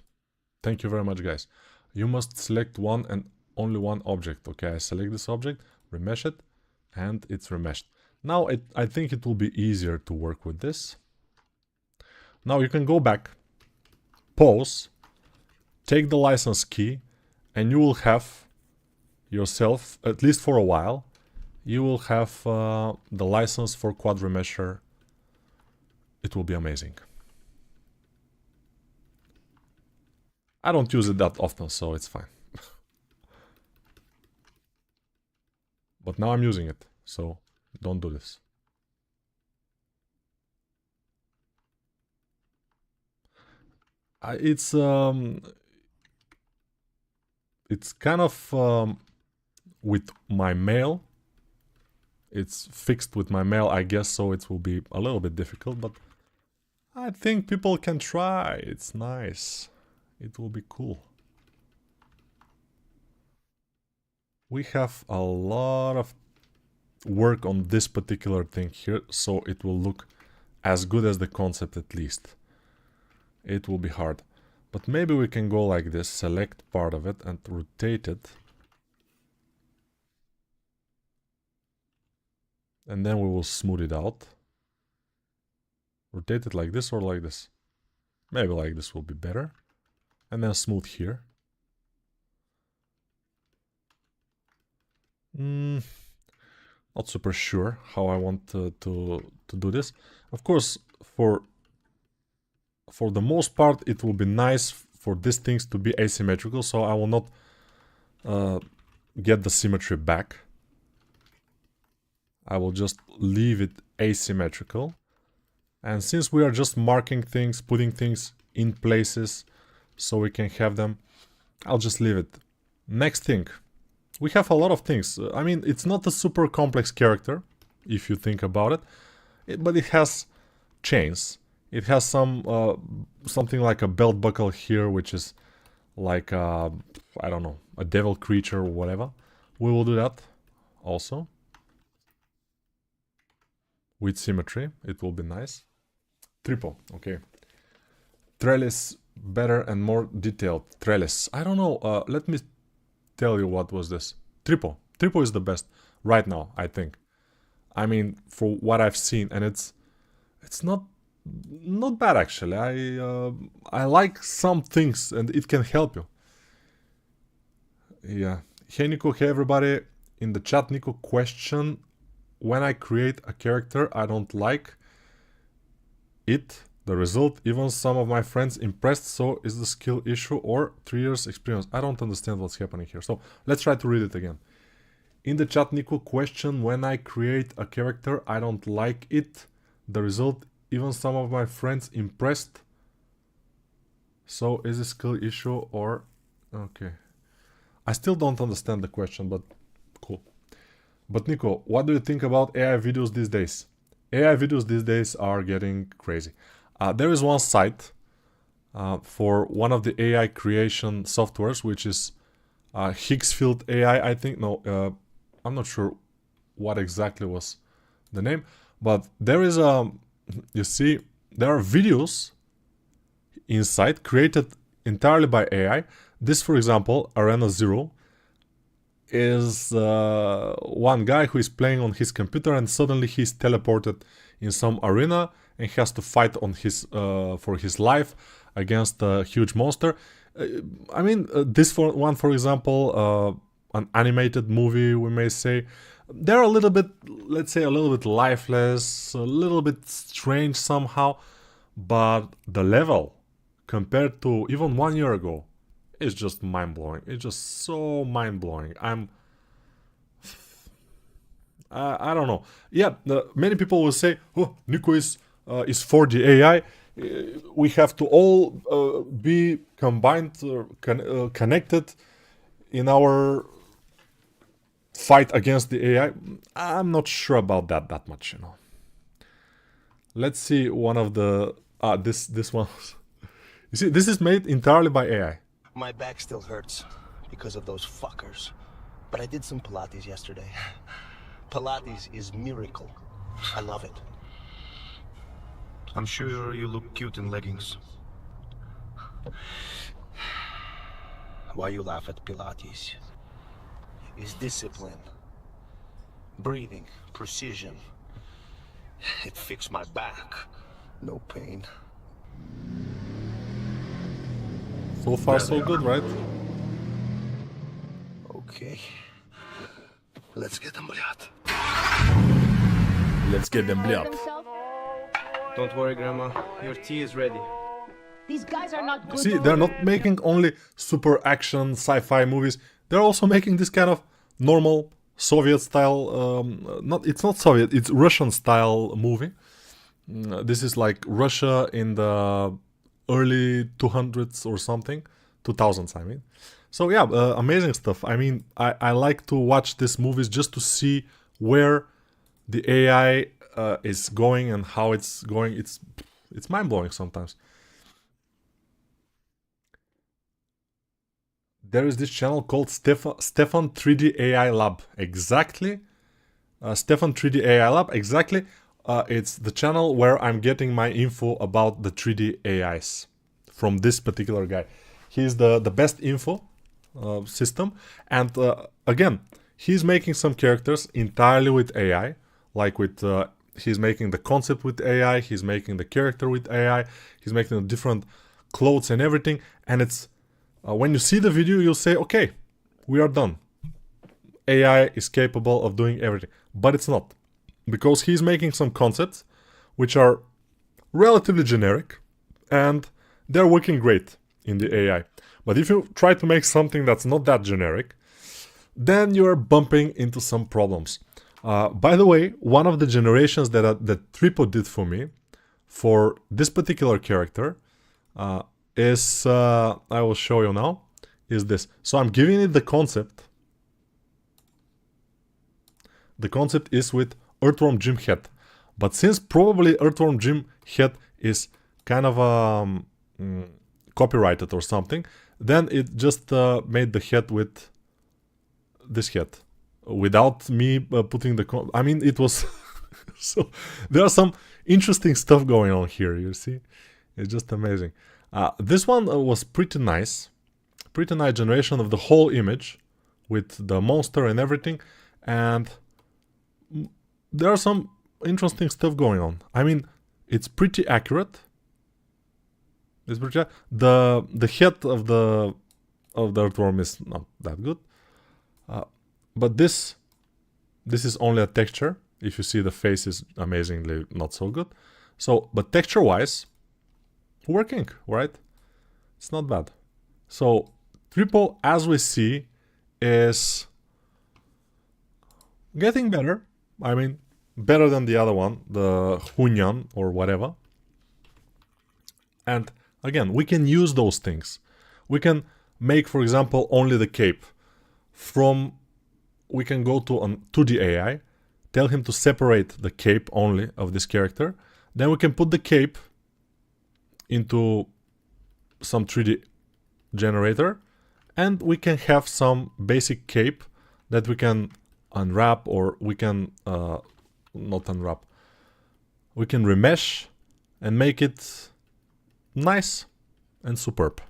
[SPEAKER 1] Thank you very much, guys. You must select one and only one object. Okay, I select this object, remesh it, and it's remeshed. Now I think it will be easier to work with this. Now you can go back, pause, take the license key, and you will have yourself, at least for a while, you will have the license for quad remesher. It will be amazing. I don't use it that often, so it's fine. But now I'm using it, so don't do this. It's kind of with my mail. It's fixed with my mail, I guess, so it will be a little bit difficult, but I think people can try. It's nice. It will be cool. We have a lot of work on this particular thing here, so it will look as good as the concept at least. It will be hard. But maybe we can go like this, select part of it and rotate it. And then we will smooth it out. Rotate it like this or like this. Maybe like this will be better. And then smooth here. Not super sure how I want to do this. Of course, for the most part, it will be nice for these things to be asymmetrical, so I will not get the symmetry back. I will just leave it asymmetrical. And since we are just marking things, putting things in places so we can have them, I'll just leave it. Next thing. We have a lot of things. I mean, it's not a super complex character, if you think about it, but it has chains. It has some something like a belt buckle here, which is like I don't know, a devil creature or whatever. We will do that also with symmetry. It will be nice. Triple, okay. Trellis, better and more detailed. Trellis. I don't know. Let me tell you what was this. Triple. Triple is the best right now, I think. I mean, for what I've seen, and it's not bad actually. I like some things, and it can help you. Yeah. Hey Nico, hey everybody in the chat. Nico, question: when I create a character I don't like it, the result, even some of my friends impressed, so is the skill issue or 3 years experience? I don't understand what's happening here. So let's try to read it again. In the chat, Nico, question: when I create a character I don't like it, the result, even some of my friends impressed, so is a skill issue or... Okay. I still don't understand the question, but cool. But Nico, what do you think about AI videos these days? AI videos these days are getting crazy. There is one site for one of the AI creation softwares, which is Higgsfield AI, I think. No, I'm not sure what exactly was the name, but there is a... You see, there are videos inside created entirely by AI. This, for example, Arena Zero, is one guy who is playing on his computer and suddenly he's teleported in some arena and has to fight on his for his life against a huge monster. I mean, this one, for example, an animated movie, we may say, they're a little bit, let's say, a little bit lifeless, a little bit strange somehow, but the level compared to even 1 year ago is just mind-blowing. It's just so mind-blowing. I don't know. Yeah, many people will say, oh, Nico is for the AI. We have to all be combined, connected in our fight against the AI. I'm not sure about that much, you know. Let's see one of the... this one. You see, this is made entirely by AI.
[SPEAKER 2] My back still hurts because of those fuckers. But I did some Pilates yesterday. Pilates is miracle. I love it.
[SPEAKER 3] I'm sure you look cute in leggings.
[SPEAKER 2] Why you laugh at Pilates? Is discipline, breathing, precision. It fixed my back. No pain.
[SPEAKER 1] So far, so good, right?
[SPEAKER 2] Okay. Let's get them blood.
[SPEAKER 1] Let's get them blood.
[SPEAKER 4] Don't worry, Grandma. Your tea is ready.
[SPEAKER 5] These guys are not good.
[SPEAKER 1] See, they're not making only super action sci-fi movies. They're also making this kind of normal Soviet style, it's not Soviet, it's Russian style movie. This is like Russia in the early 200s or something, 2000s I mean. So yeah, amazing stuff. I mean, I like to watch these movies just to see where the AI is going and how it's going. It's mind-blowing sometimes. there is this channel called Stefan 3D AI Lab. Exactly. Stefan 3D AI Lab. Exactly. It's the channel where I'm getting my info about the 3D AIs from this particular guy. He's the best info system. And again, he's making some characters entirely with AI. Like with, he's making the concept with AI. He's making the character with AI. He's making the different clothes and everything. And it's, when you see the video, you'll say, okay, we are done. AI is capable of doing everything. But it's not. Because he's making some concepts which are relatively generic and they're working great in the AI. But if you try to make something that's not that generic, then you're bumping into some problems. By the way, one of the generations that Tripo did for me for this particular character is, I will show you now, is this. So I'm giving it the concept. The concept is with EarthWorm Gym head. But since probably EarthWorm Gym head is kind of copyrighted or something, then it just made the head with this head. Without me putting the... I mean, it was... So, there are some interesting stuff going on here, you see? It's just amazing. This one was pretty nice. Pretty nice generation of the whole image with the monster and everything. And there are some interesting stuff going on. I mean, it's pretty accurate. It's pretty the head of the earthworm is not that good. But this is only a texture. If you see, the face is amazingly not so good. So, but texture-wise, working, right? It's not bad. So, Tripo, as we see, is getting better. I mean, better than the other one, the Hunyan or whatever. And again, we can use those things. We can make, for example, only the cape. We can go to a 2D AI, tell him to separate the cape only of this character. Then we can put the cape into some 3D generator. And we can have some basic cape that we can unwrap, or we can not unwrap. We can remesh and make it nice and superb.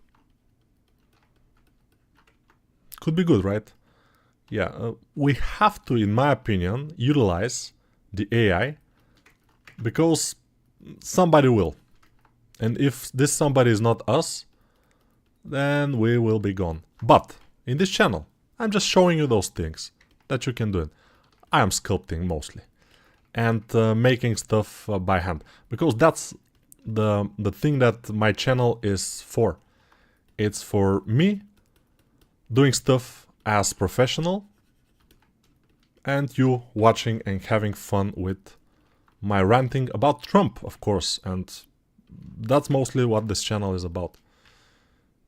[SPEAKER 1] Could be good, right? Yeah, we have to, in my opinion, utilize the AI because somebody will. And if this somebody is not us, then we will be gone. But in this channel, I'm just showing you those things that you can do it. I am sculpting mostly and making stuff by hand, because that's the thing that my channel is for. It's for me doing stuff as professional and you watching and having fun with my ranting about Trump, of course, and that's mostly what this channel is about.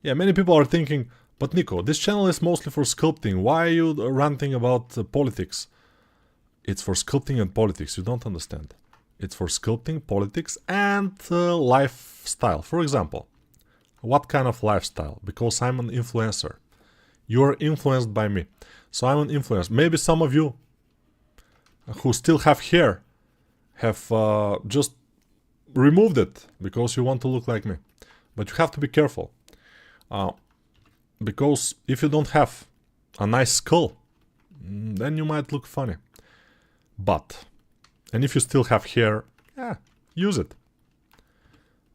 [SPEAKER 1] Yeah, many people are thinking, but Nico, this channel is mostly for sculpting. Why are you ranting about politics? It's for sculpting and politics, you don't understand. It's for sculpting, politics, and lifestyle. For example, what kind of lifestyle? Because I'm an influencer. You're influenced by me. So I'm an influencer. Maybe some of you who still have hair have just removed it because you want to look like me. But you have to be careful. Because if you don't have a nice skull, then you might look funny. But, and if you still have hair, yeah, use it.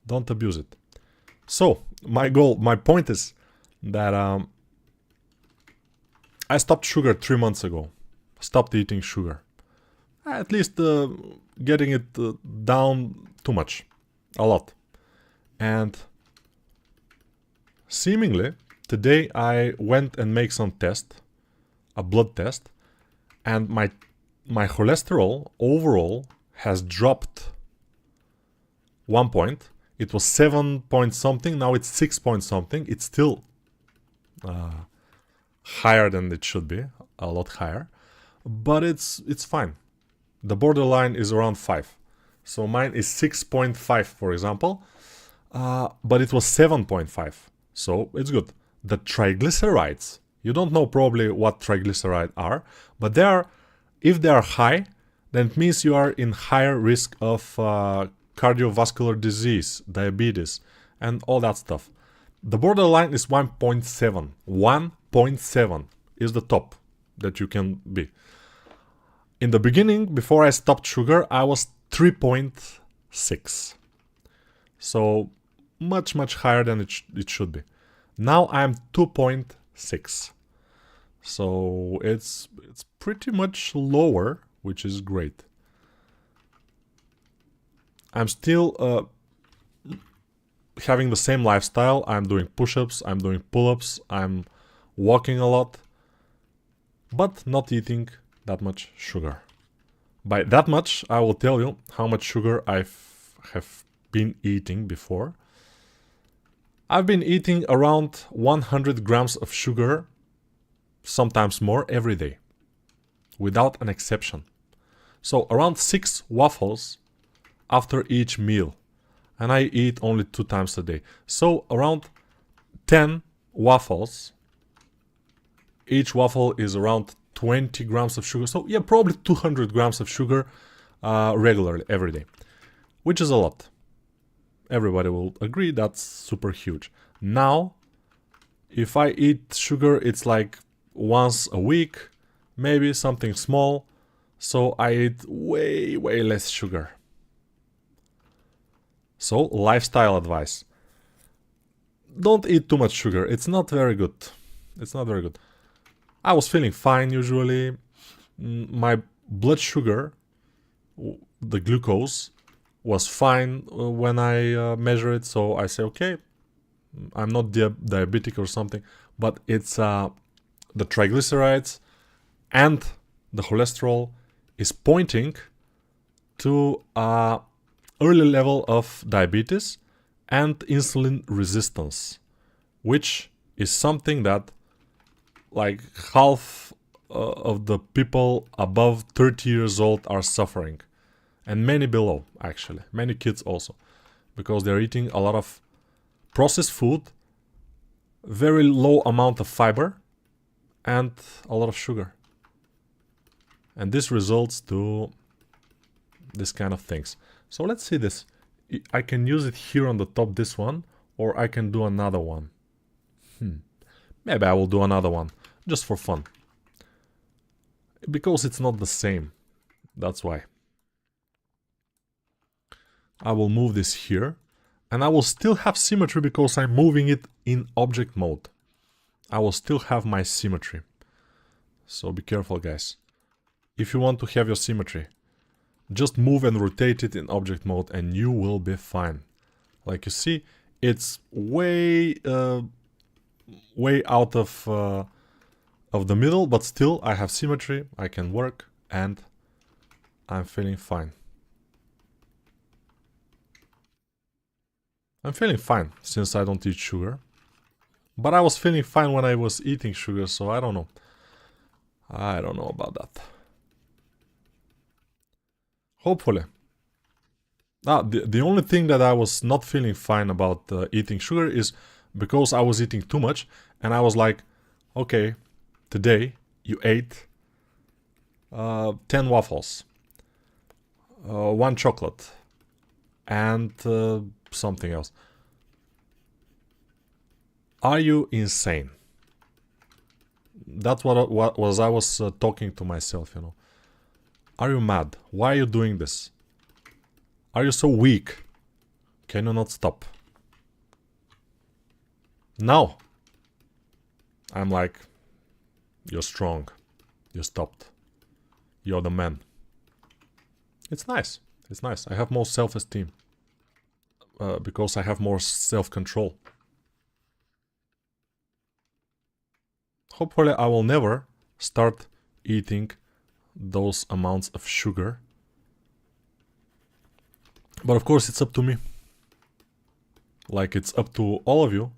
[SPEAKER 1] Don't abuse it. So, my point is that I stopped sugar 3 months ago. Stopped eating sugar. At least getting it down too much. A lot. And seemingly, today I went and made some test. A blood test. And my cholesterol overall has dropped 1 point. It was 7 point something. Now it's 6 point something. It's still higher than it should be. A lot higher. But it's fine. The borderline is around 5. So mine is 6.5, for example. But it was 7.5. So it's good. the triglycerides. You don't know probably what triglycerides are, but they are, if they are high, then it means you are in higher risk of cardiovascular disease, diabetes, and all that stuff. The borderline is 1.7. 1.7 is the top that you can be. In the beginning, before I stopped sugar, I was 3.6. So much higher than it should be. Now I'm 2.6. So it's pretty much lower, which is great. I'm still having the same lifestyle. I'm doing push-ups, I'm doing pull-ups, I'm walking a lot, but not eating that much sugar. By that much, I will tell you how much sugar I have been eating before. I've been eating around 100 grams of sugar, sometimes more, every day, without an exception. So around 6 waffles after each meal, and I eat only 2 times a day. So around 10 waffles. Each waffle is around 20 grams of sugar. So yeah, probably 200 grams of sugar regularly every day, which is a lot. Everybody will agree that's super huge. Now, if I eat sugar, it's like once a week, maybe something small. So I eat way less sugar. So, lifestyle advice. Don't eat too much sugar. It's not very good. It's not very good. I was feeling fine usually. My blood sugar, the glucose, was fine when I measure it. So I say, okay, I'm not diabetic or something. But it's the triglycerides and the cholesterol is pointing to early level of diabetes and insulin resistance, which is something that like half of the people above 30 years old are suffering, and many below, actually, many kids also, because they're eating a lot of processed food, very low amount of fiber, and a lot of sugar. And this results to this kind of things. So let's see this. I can use it here on the top, this one, or I can do another one. Maybe I will do another one, just for fun. Because it's not the same. That's why. I will move this here. And I will still have symmetry because I'm moving it in object mode. I will still have my symmetry. So be careful, guys. If you want to have your symmetry, just move and rotate it in object mode and you will be fine. Like you see, it's way out of the middle, but still I have symmetry, I can work, and I'm feeling fine. I'm feeling fine since I don't eat sugar. But I was feeling fine when I was eating sugar, so I don't know. I don't know about that. Hopefully. The only thing that I was not feeling fine about eating sugar is because I was eating too much, and I was like, okay, today you ate 10 waffles, 1 chocolate, and something else. Are you insane? That's what I was talking to myself, you know. Are you mad? Why are you doing this? Are you so weak? Can you not stop? Now, I'm like, you're strong. You stopped. You're the man. It's nice. It's nice. I have more self-esteem. Because I have more self-control. Hopefully I will never start eating those amounts of sugar. But of course it's up to me. Like it's up to all of you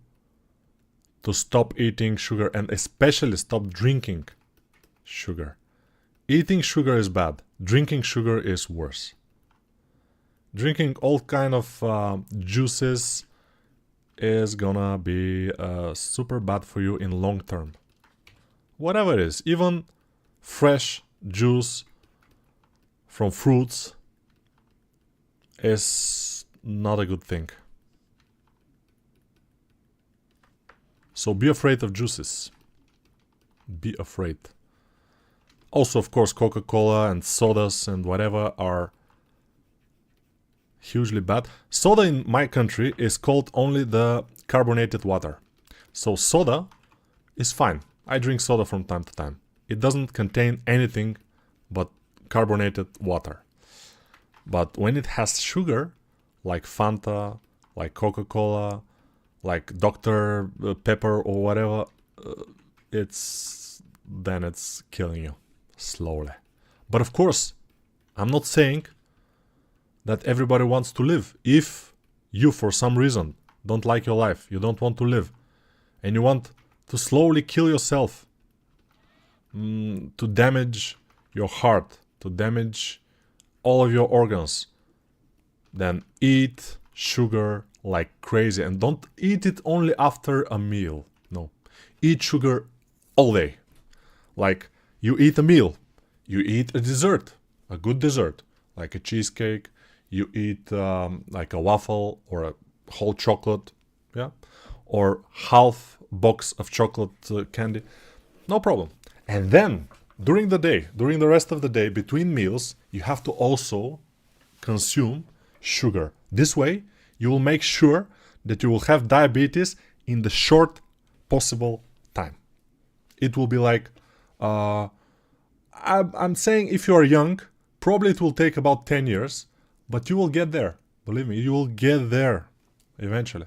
[SPEAKER 1] to stop eating sugar and especially stop drinking sugar. Eating sugar is bad. Drinking sugar is worse. Drinking all kind of juices is gonna be super bad for you in long term. Whatever it is, even fresh juice from fruits is not a good thing. So be afraid of juices. Be afraid. Also, of course, Coca-Cola and sodas and whatever are hugely bad. Soda in my country is called only the carbonated water. So soda is fine. I drink soda from time to time. It doesn't contain anything but carbonated water. But when it has sugar, like Fanta, like Coca-Cola, like Dr. Pepper or whatever, it's killing you slowly. But of course, I'm not saying that everybody wants to live. If you, for some reason, don't like your life, you don't want to live, and you want to slowly kill yourself, to damage your heart, to damage all of your organs, then eat sugar like crazy. And don't eat it only after a meal. No. Eat sugar all day. Like, you eat a meal, you eat a dessert, a good dessert, like a cheesecake, you eat like a waffle or a whole chocolate, yeah, or half box of chocolate candy, no problem. And then, during the day, during the rest of the day, between meals, you have to also consume sugar. This way, you will make sure that you will have diabetes in the short possible time. It will be like, I'm saying if you are young, probably it will take about 10 years, but you will get there. Believe me, you will get there eventually.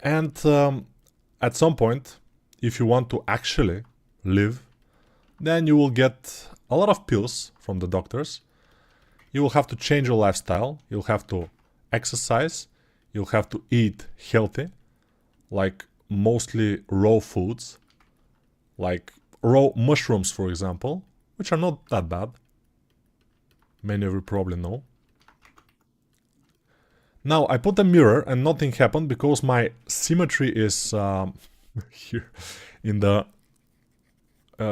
[SPEAKER 1] And at some point, if you want to actually live, then you will get a lot of pills from the doctors. You will have to change your lifestyle. You'll have to exercise. You'll have to eat healthy, like mostly raw foods, like raw mushrooms, for example, which are not that bad. Many of you probably know. Now, I put a mirror and nothing happened because my symmetry is here in the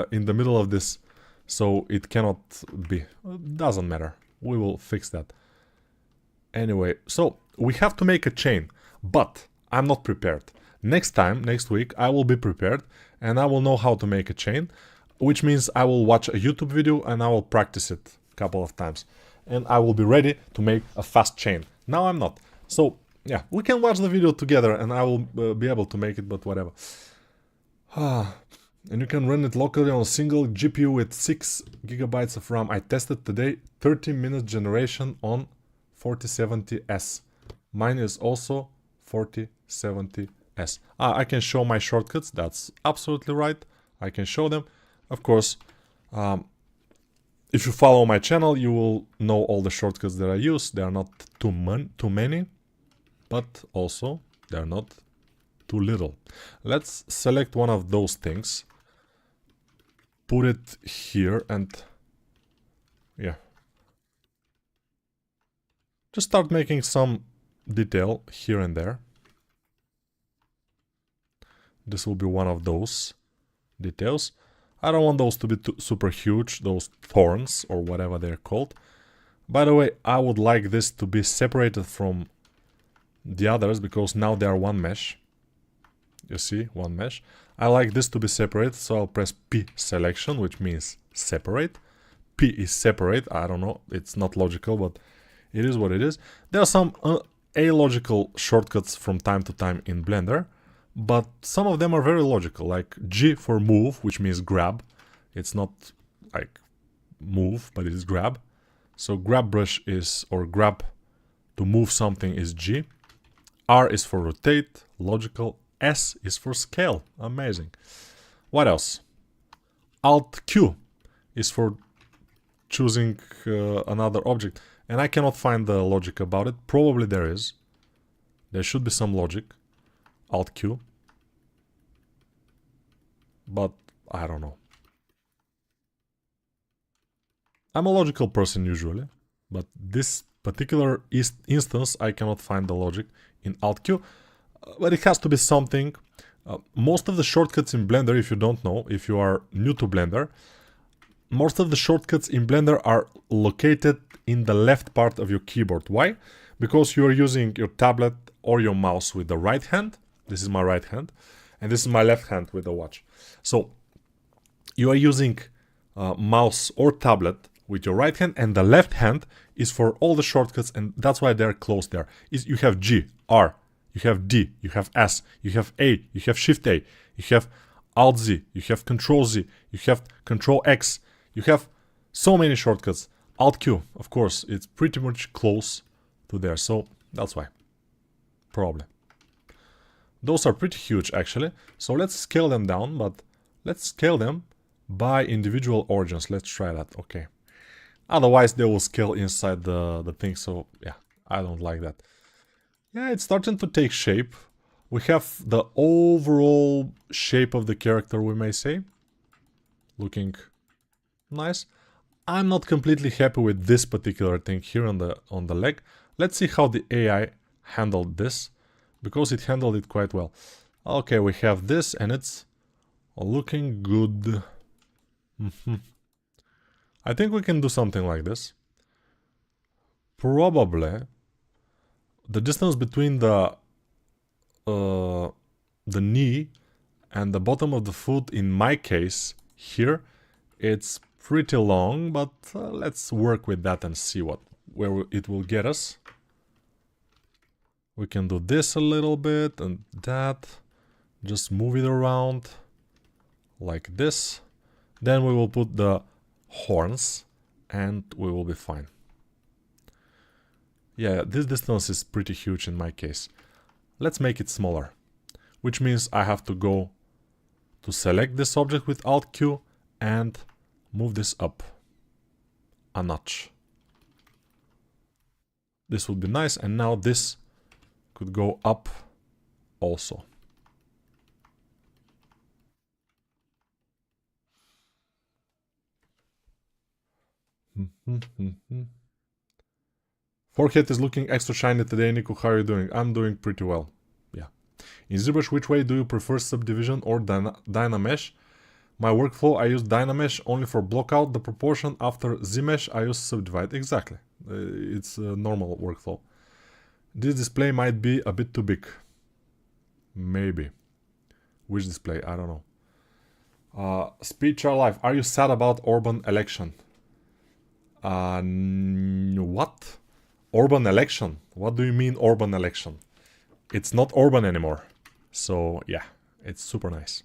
[SPEAKER 1] middle of this, so it cannot be. Doesn't matter. We will fix that. Anyway, so we have to make a chain, but I'm not prepared. Next time, next week, I will be prepared and I will know how to make a chain, which means I will watch a YouTube video and I will practice it a couple of times. And I will be ready to make a fast chain. Now I'm not. So, yeah, we can watch the video together and I will be able to make it, but whatever. And you can run it locally on a single GPU with 6 GB of RAM. I tested today 30-minute generation on 4070S. Mine is also 4070S. I can show my shortcuts. That's absolutely right. I can show them. Of course, if you follow my channel, you will know all the shortcuts that I use. They are not too many, but also they are not too little. Let's select one of those things. Put it here and yeah. Just start making some detail here and there. This will be one of those details. I don't want those to be super huge, those thorns or whatever they're called. By the way, I would like this to be separated from the others because now they are one mesh. You see, one mesh. I like this to be separate, so I'll press P selection, which means separate. P is separate. I don't know, it's not logical, but it is what it is. There are some illogical shortcuts from time to time in Blender, but some of them are very logical, like G for move, which means grab. It's not like move, but it is grab. So grab brush is, or grab to move something is G. R is for rotate, logical. S is for scale. Amazing. What else? Alt Q is for choosing another object. And I cannot find the logic about it. Probably there is. There should be some logic. Alt Q. But I don't know. I'm a logical person usually. But this particular instance, I cannot find the logic in Alt Q. but it has to be something. Most of the shortcuts in Blender, if you don't know, if you are new to Blender, most of the shortcuts in Blender are located in the left part of your keyboard. Why? Because you are using your tablet or your mouse with the right hand. This is my right hand, and this is my left hand with the watch. So you are using mouse or tablet with your right hand, and the left hand is for all the shortcuts, and that's why they're close there. You have G, R, you have D, you have S, you have A, you have Shift A, you have Alt Z, you have Control Z, you have Control X, you have so many shortcuts. Alt Q, of course, it's pretty much close to there, so that's why. Probably. Those are pretty huge actually, so let's scale them down, but let's scale them by individual origins. Let's try that, okay. Otherwise they will scale inside the thing, so yeah, I don't like that. Yeah, it's starting to take shape. We have the overall shape of the character, we may say. Looking nice. I'm not completely happy with this particular thing here on the leg. Let's see how the AI handled this, because it handled it quite well. Okay, we have this and it's looking good. I think we can do something like this. Probably the distance between the knee and the bottom of the foot, in my case here, it's pretty long, but let's work with that and see where it will get us. We can do this a little bit and that. Just move it around like this. Then we will put the horns and we will be fine. Yeah, this distance is pretty huge in my case. Let's make it smaller, which means I have to go to select this object with Alt Q and move this up a notch. This would be nice, and now this could go up also. Forehead is looking extra shiny today, Nico. How are you doing? I'm doing pretty well. Yeah. In ZBrush, which way do you prefer, subdivision or Dynamesh? My workflow, I use Dynamesh only for block out the proportion. After ZMesh, I use subdivide. Exactly. It's a normal workflow. This display might be a bit too big. Maybe. Which display? I don't know. Speech are live. Are you sad about Orban election? What? Orban election? What do you mean Orban election? It's not Orban anymore. So yeah, it's super nice.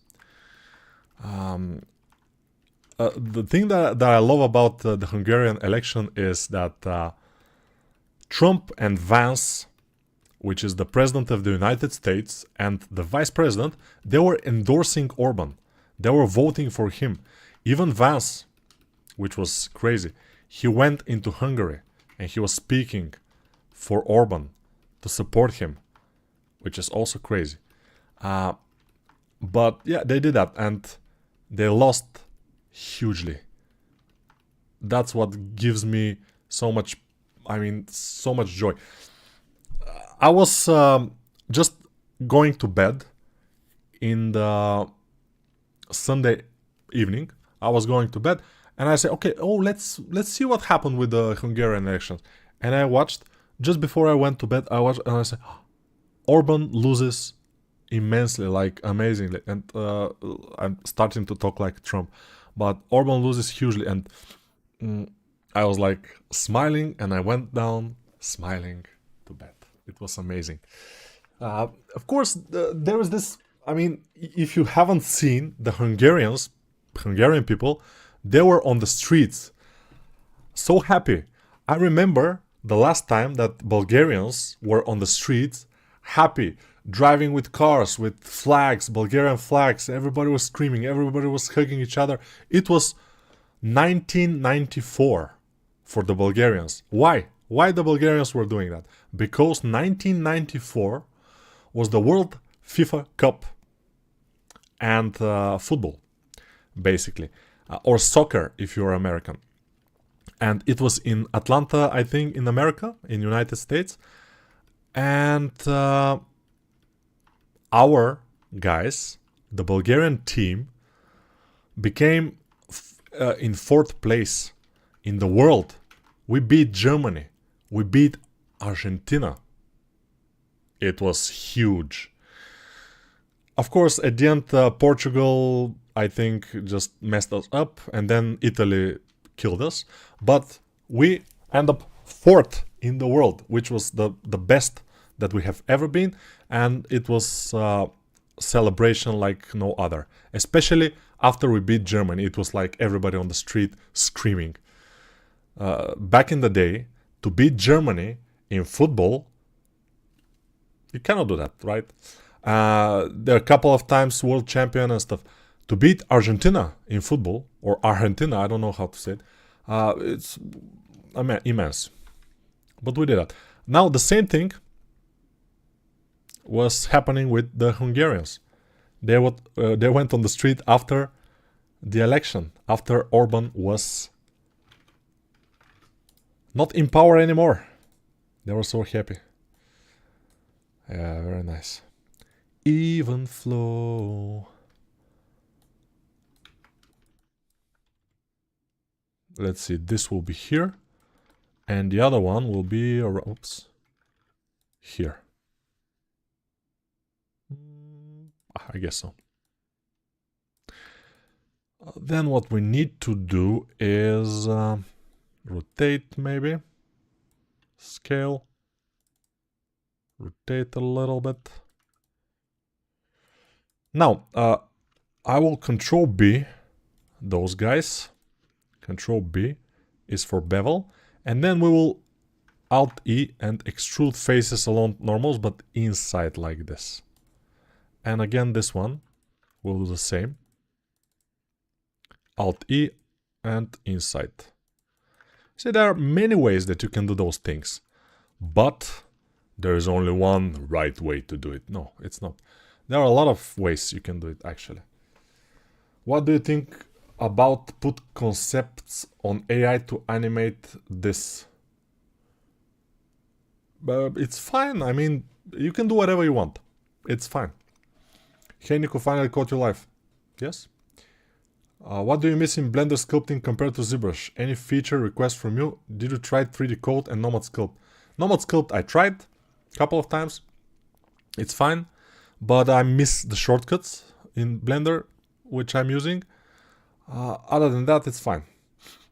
[SPEAKER 1] The thing that I love about the Hungarian election is that Trump and Vance, which is the president of the United States, and the vice president, they were endorsing Orban. They were voting for him. Even Vance, which was crazy, he went into Hungary and he was speaking for Orban to support him, which is also crazy. But yeah, they did that and they lost hugely. That's what gives me so much, so much joy. I was just going to bed in the Sunday evening. I was going to bed and I said, okay, let's see what happened with the Hungarian elections. And I watched, just before I went to bed, I watched and I said, Orban loses immensely, like amazingly. And I'm starting to talk like Trump. But Orban loses hugely, and I was like smiling, and I went down smiling to bed. It was amazing. Of course, there is this, if you haven't seen the Hungarian people, they were on the streets so happy. I remember the last time that Bulgarians were on the streets happy, driving with cars, with flags, Bulgarian flags. Everybody was screaming, everybody was hugging each other. It was 1994 for the Bulgarians. Why? Why the Bulgarians were doing that? Because 1994 was the World FIFA Cup and football, basically, or soccer if you're American. And it was in Atlanta, I think, in America, in United States. And our guys, the Bulgarian team, became in 4th place in the world. We beat Germany. We beat Argentina. It was huge. Of course, at the end, Portugal, I think, just messed us up, and then Italy killed us. But we end up 4th in the world, which was the best that we have ever been, and it was celebration like no other. Especially after we beat Germany, it was like everybody on the street screaming. Back in the day, to beat Germany in football, you cannot do that, right? There are a couple of times world champion and stuff. To beat Argentina in football, or Argentina, I don't know how to say it, it's immense. But we did that. Now the same thing was happening with the Hungarians. They went on the street after the election, after Orban was not in power anymore. They were so happy. Yeah, very nice. Even flow. Let's see, this will be here. And the other one will be, oops, here. I guess so. Then what we need to do is rotate maybe. Scale. Rotate a little bit. Now, I will Control B those guys. Control B is for bevel. And then we will Alt E and extrude faces along normals, but inside like this. And again, this one will do the same. Alt E and inside. See, there are many ways that you can do those things. But there is only one right way to do it. No, it's not. There are a lot of ways you can do it, actually. What do you think about put concepts on AI to animate this? It's fine. I mean, you can do whatever you want. It's fine. Hey Nico, finally caught you live. Yes? What do you miss in Blender sculpting compared to ZBrush? Any feature request from you? Did you try 3D Code and Nomad Sculpt? Nomad Sculpt I tried a couple of times. It's fine. But I miss the shortcuts in Blender, which I'm using. Other than that, it's fine.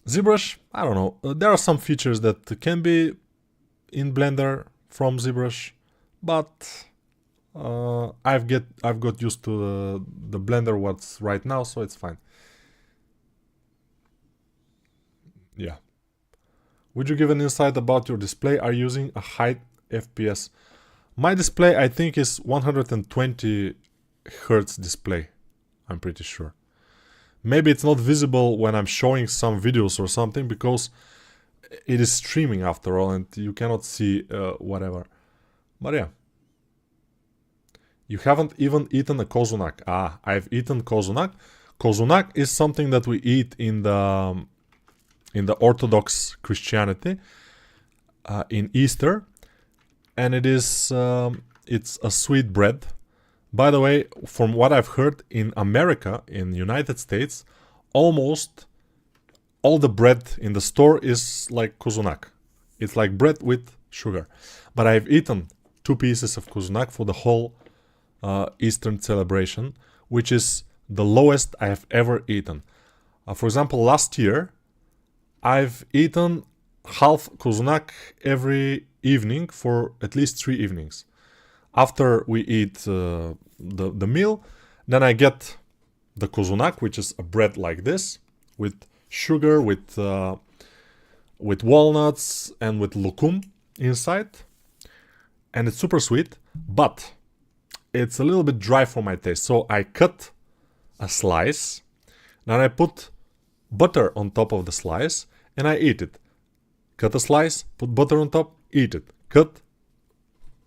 [SPEAKER 1] ZBrush, I don't know. There are some features that can be in Blender from ZBrush, but I've got used to the Blender what's right now, so it's fine. Yeah. Would you give an insight about your display? Are you using a high FPS? My display, I think, is 120 Hertz display. I'm pretty sure. Maybe it's not visible when I'm showing some videos or something, because it is streaming after all, and you cannot see whatever. But yeah. You haven't even eaten a kozunak. Ah, I've eaten kozunak. Kozunak is something that we eat in the Orthodox Christianity in Easter, and it is it's a sweet bread. By the way, from what I've heard, in America, in the United States, almost all the bread in the store is like kozunak. It's like bread with sugar. But I've eaten 2 pieces of kozunak for the whole Eastern celebration, which is the lowest I have ever eaten. For example, last year, I've eaten half kozunak every evening for at least 3 evenings. After we eat the meal, then I get the kozunak, which is a bread like this, with sugar, with walnuts, and with lokum inside. And it's super sweet, but it's a little bit dry for my taste. So I cut a slice, then I put butter on top of the slice, and I eat it. Cut a slice, put butter on top, eat it. Cut,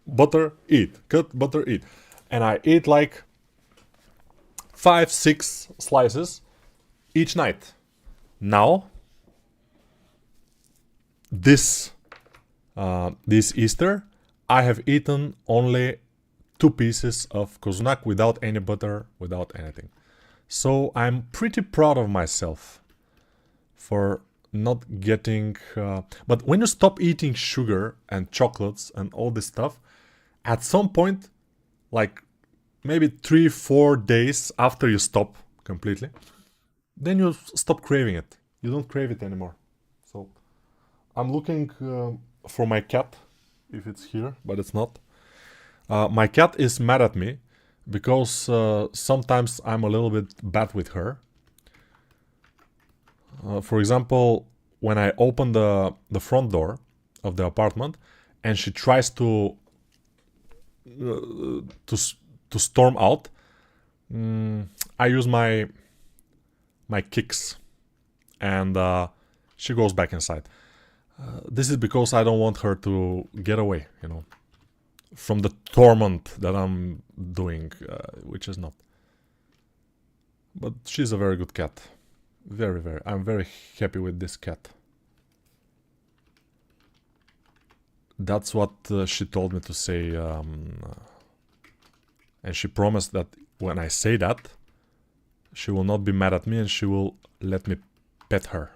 [SPEAKER 1] butter, eat. Cut, butter, eat. And I eat like 5-6 slices each night. Now, this Easter, I have eaten only 2 pieces of kozunak without any butter, without anything. So I'm pretty proud of myself for not getting... but when you stop eating sugar and chocolates and all this stuff, at some point, like maybe 3-4 days after you stop completely, then you stop craving it. You don't crave it anymore. So I'm looking for my cat, if it's here, but it's not. My cat is mad at me because sometimes I'm a little bit bad with her. For example, when I open the front door of the apartment and she tries to storm out, I use my kicks and she goes back inside. This is because I don't want her to get away, you know, from the torment that I'm doing, which is not. But she's a very good cat. Very, very. I'm very happy with this cat. That's what she told me to say. And she promised that when I say that, she will not be mad at me and she will let me pet her.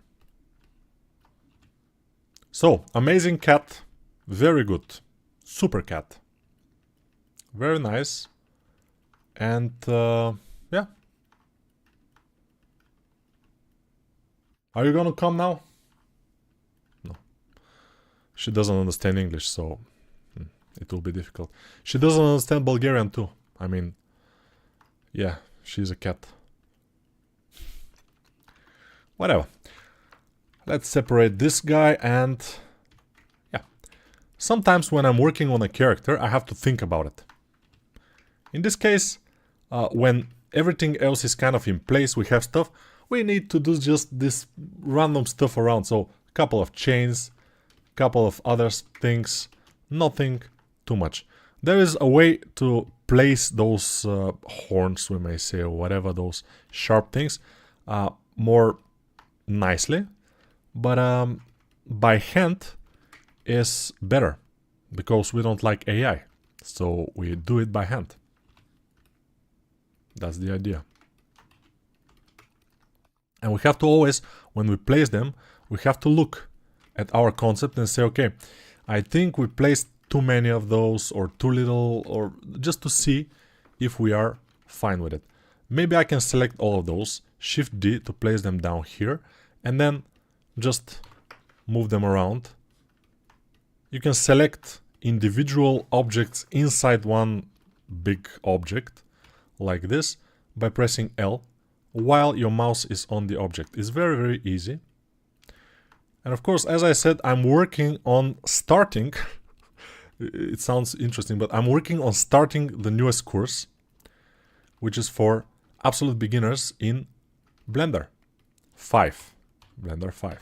[SPEAKER 1] So, amazing cat. Very good. Super cat. Very nice. And yeah. Are you gonna come now? No. She doesn't understand English, so it will be difficult. She doesn't understand Bulgarian too. I mean, yeah, she's a cat. Whatever. Let's separate this guy and... yeah. Sometimes when I'm working on a character, I have to think about it. In this case, when everything else is kind of in place, we have stuff, we need to do just this random stuff around. So, a couple of chains, couple of other things, nothing too much. There is a way to place those horns, we may say, or whatever, those sharp things, more nicely. But by hand is better, because we don't like AI. So we do it by hand. That's the idea. And we have to always, when we place them, we have to look at our concept and say, okay, I think we placed too many of those or too little, or just to see if we are fine with it. Maybe I can select all of those, Shift D to place them down here, and then just move them around. You can select individual objects inside one big object, like this, by pressing L, while your mouse is on the object. It's very, very easy. And of course, as I said, I'm working on starting, it sounds interesting, but I'm working on starting the newest course, which is for absolute beginners in Blender 5. Blender 5.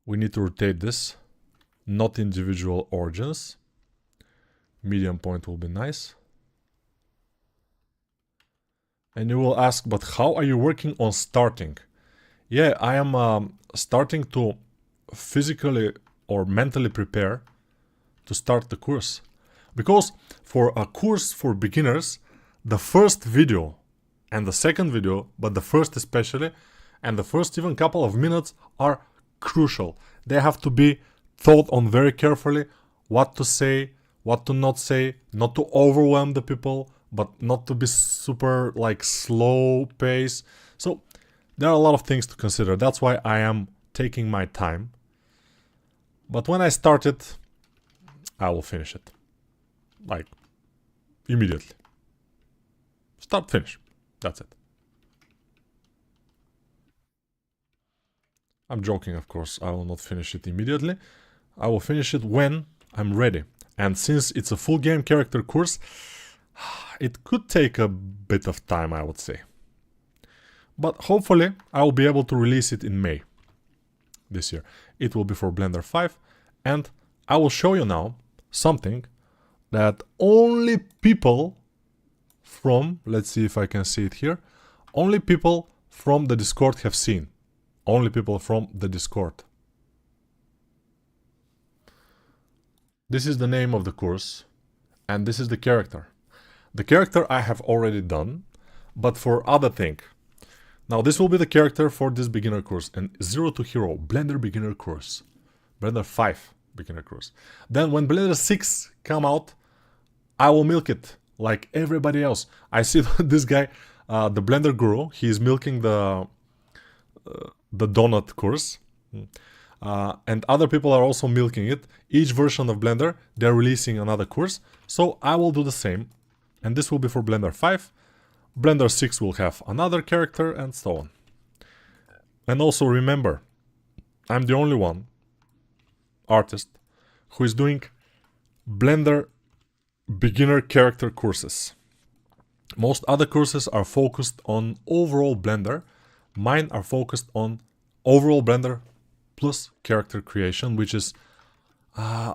[SPEAKER 1] We need to rotate this, not individual origins. Medium point will be nice. And you will ask, but how are you working on starting? Yeah, I am starting to physically or mentally prepare to start the course. Because for a course for beginners, the first video and the second video, but the first especially, and the first even couple of minutes are crucial. They have to be thought on very carefully, what to say, what to not say, not to overwhelm the people, but not to be super like slow pace. So there are a lot of things to consider. That's why I am taking my time. But when I start it, I will finish it. Like, immediately. Start, finish. That's it. I'm joking, of course. I will not finish it immediately. I will finish it when I'm ready. And since it's a full game character course, it could take a bit of time, I would say. But hopefully, I will be able to release it in May this year. It will be for Blender 5. And I will show you now something that only people from, let's see if I can see it here, only people from the Discord have seen. Only people from the Discord. This is the name of the course, and this is the character. The character I have already done, but for other thing. Now this will be the character for this beginner course, and 0 to Hero, Blender beginner course. Blender 5 beginner course. Then when Blender 6 come out, I will milk it like everybody else. I see this guy, the Blender Guru, he is milking the donut course. And other people are also milking it. Each version of Blender, they're releasing another course. So I will do the same. And this will be for Blender 5. Blender 6 will have another character and so on. And also remember, I'm the only one artist who is doing Blender beginner character courses. Most other courses are focused on overall Blender. Mine are focused on overall Blender plus character creation, which is a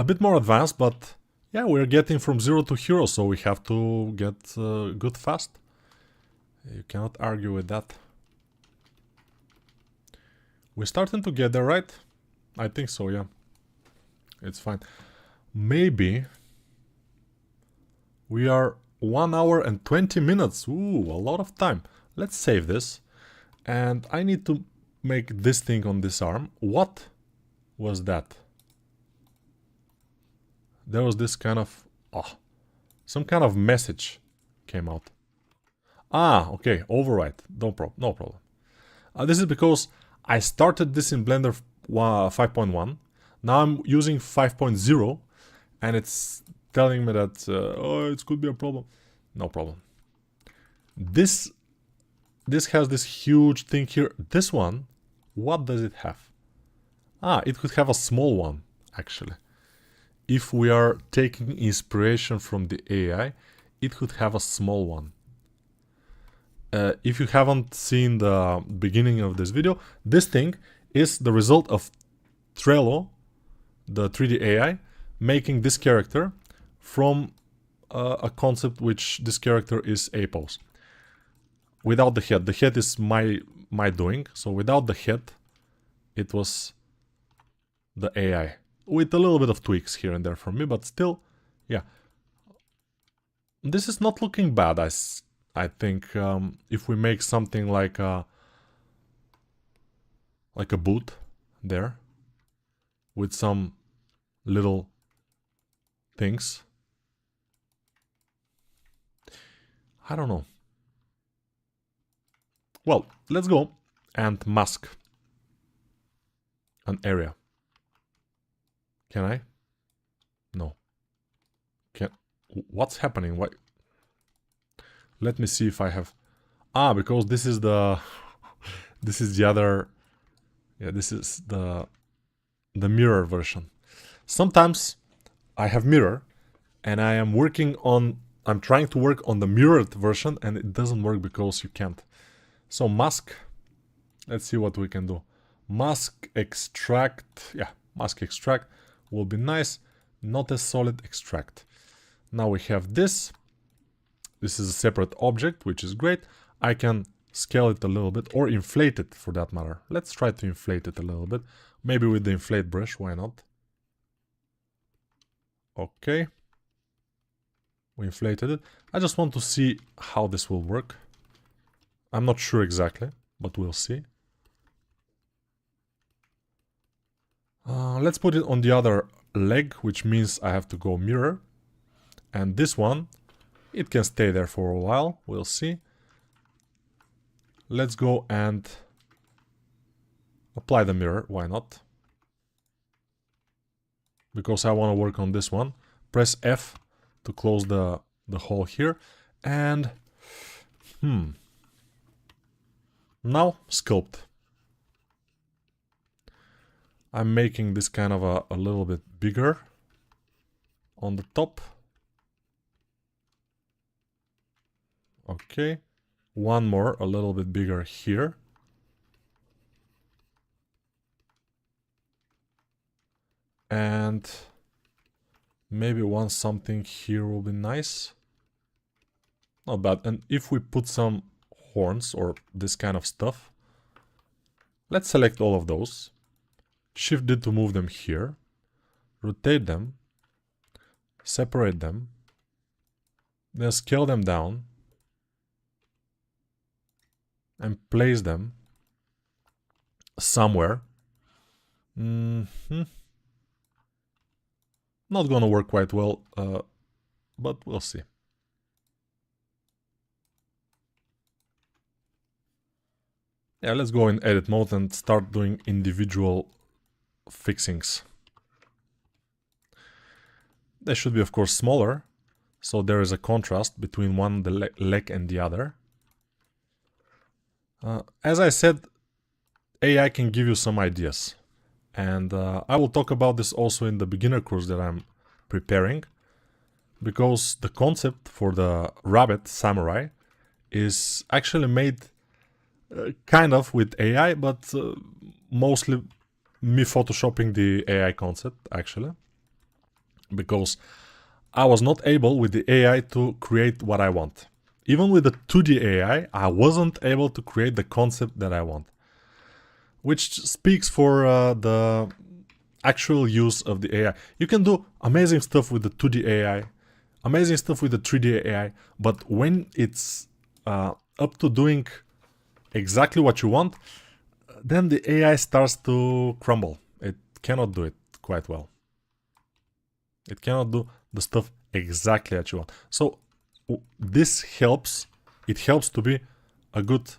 [SPEAKER 1] bit more advanced, but yeah, we're getting from 0 to Hero, so we have to get good fast. You cannot argue with that. We're starting to get there, right? I think so, yeah. It's fine. Maybe we are 1 hour and 20 minutes. Ooh, a lot of time. Let's save this. And I need to make this thing on this arm. What was that? There was this kind of... some kind of message came out. Ah, okay, override. No problem. This is because I started this in Blender 5.1. Now I'm using 5.0 and it's telling me that oh, it could be a problem. No problem. This has this huge thing here. This one, what does it have? Ah, it could have a small one, actually. If we are taking inspiration from the AI, it could have a small one. If you haven't seen the beginning of this video, this thing is the result of Trello, the 3D AI, making this character from a concept which this character is a pose. Without the head. The head is my doing, so without the head, it was the AI. With a little bit of tweaks here and there from me, but still, yeah. This is not looking bad, I think. If we make something like a boot there, with some little things. I don't know. Well, let's go and mask an area. Can I? No. What's happening? Why? Let me see if I have... Ah, because this is the... this is the other... Yeah, this is the mirror version. Sometimes I have mirror and I am working on... I'm trying to work on the mirrored version and it doesn't work because you can't. So mask. Let's see what we can do. Mask extract. Yeah, mask extract will be nice. Not a solid extract. Now we have this. This is a separate object, which is great. I can scale it a little bit or inflate it for that matter. Let's try to inflate it a little bit. Maybe with the inflate brush, why not? Okay. We inflated it. I just want to see how this will work. I'm not sure exactly, but we'll see. Let's put it on the other leg, which means I have to go mirror. And this one, it can stay there for a while. We'll see. Let's go and apply the mirror. Why not? Because I want to work on this one. Press F to close the hole here. And... Now, sculpt. I'm making this kind of a little bit bigger on the top. Okay. One more, a little bit bigger here. And maybe one something here will be nice. Not bad. And if we put some horns or this kind of stuff, let's select all of those. Shift D to move them here. rotate them, separate them, then scale them down, and place them somewhere. Not gonna work quite well, but we'll see. Yeah, let's go in edit mode and start doing individual fixings. They should be, of course, smaller, so there is a contrast between one leg and the other. As I said, AI can give you some ideas, and I will talk about this also in the beginner course that I'm preparing, because the concept for the rabbit samurai is actually made kind of with AI, but mostly me photoshopping the AI concept, actually, because I was not able with the AI to create what I want. Even with the 2D AI, I wasn't able to create the concept that I want, which speaks for the actual use of the AI. You can do amazing stuff with the 2D AI, amazing stuff with the 3D AI, but when it's up to doing exactly what you want, then the AI starts to crumble. It cannot do it quite well. It cannot do the stuff exactly that you want. So this helps. It helps to be a good,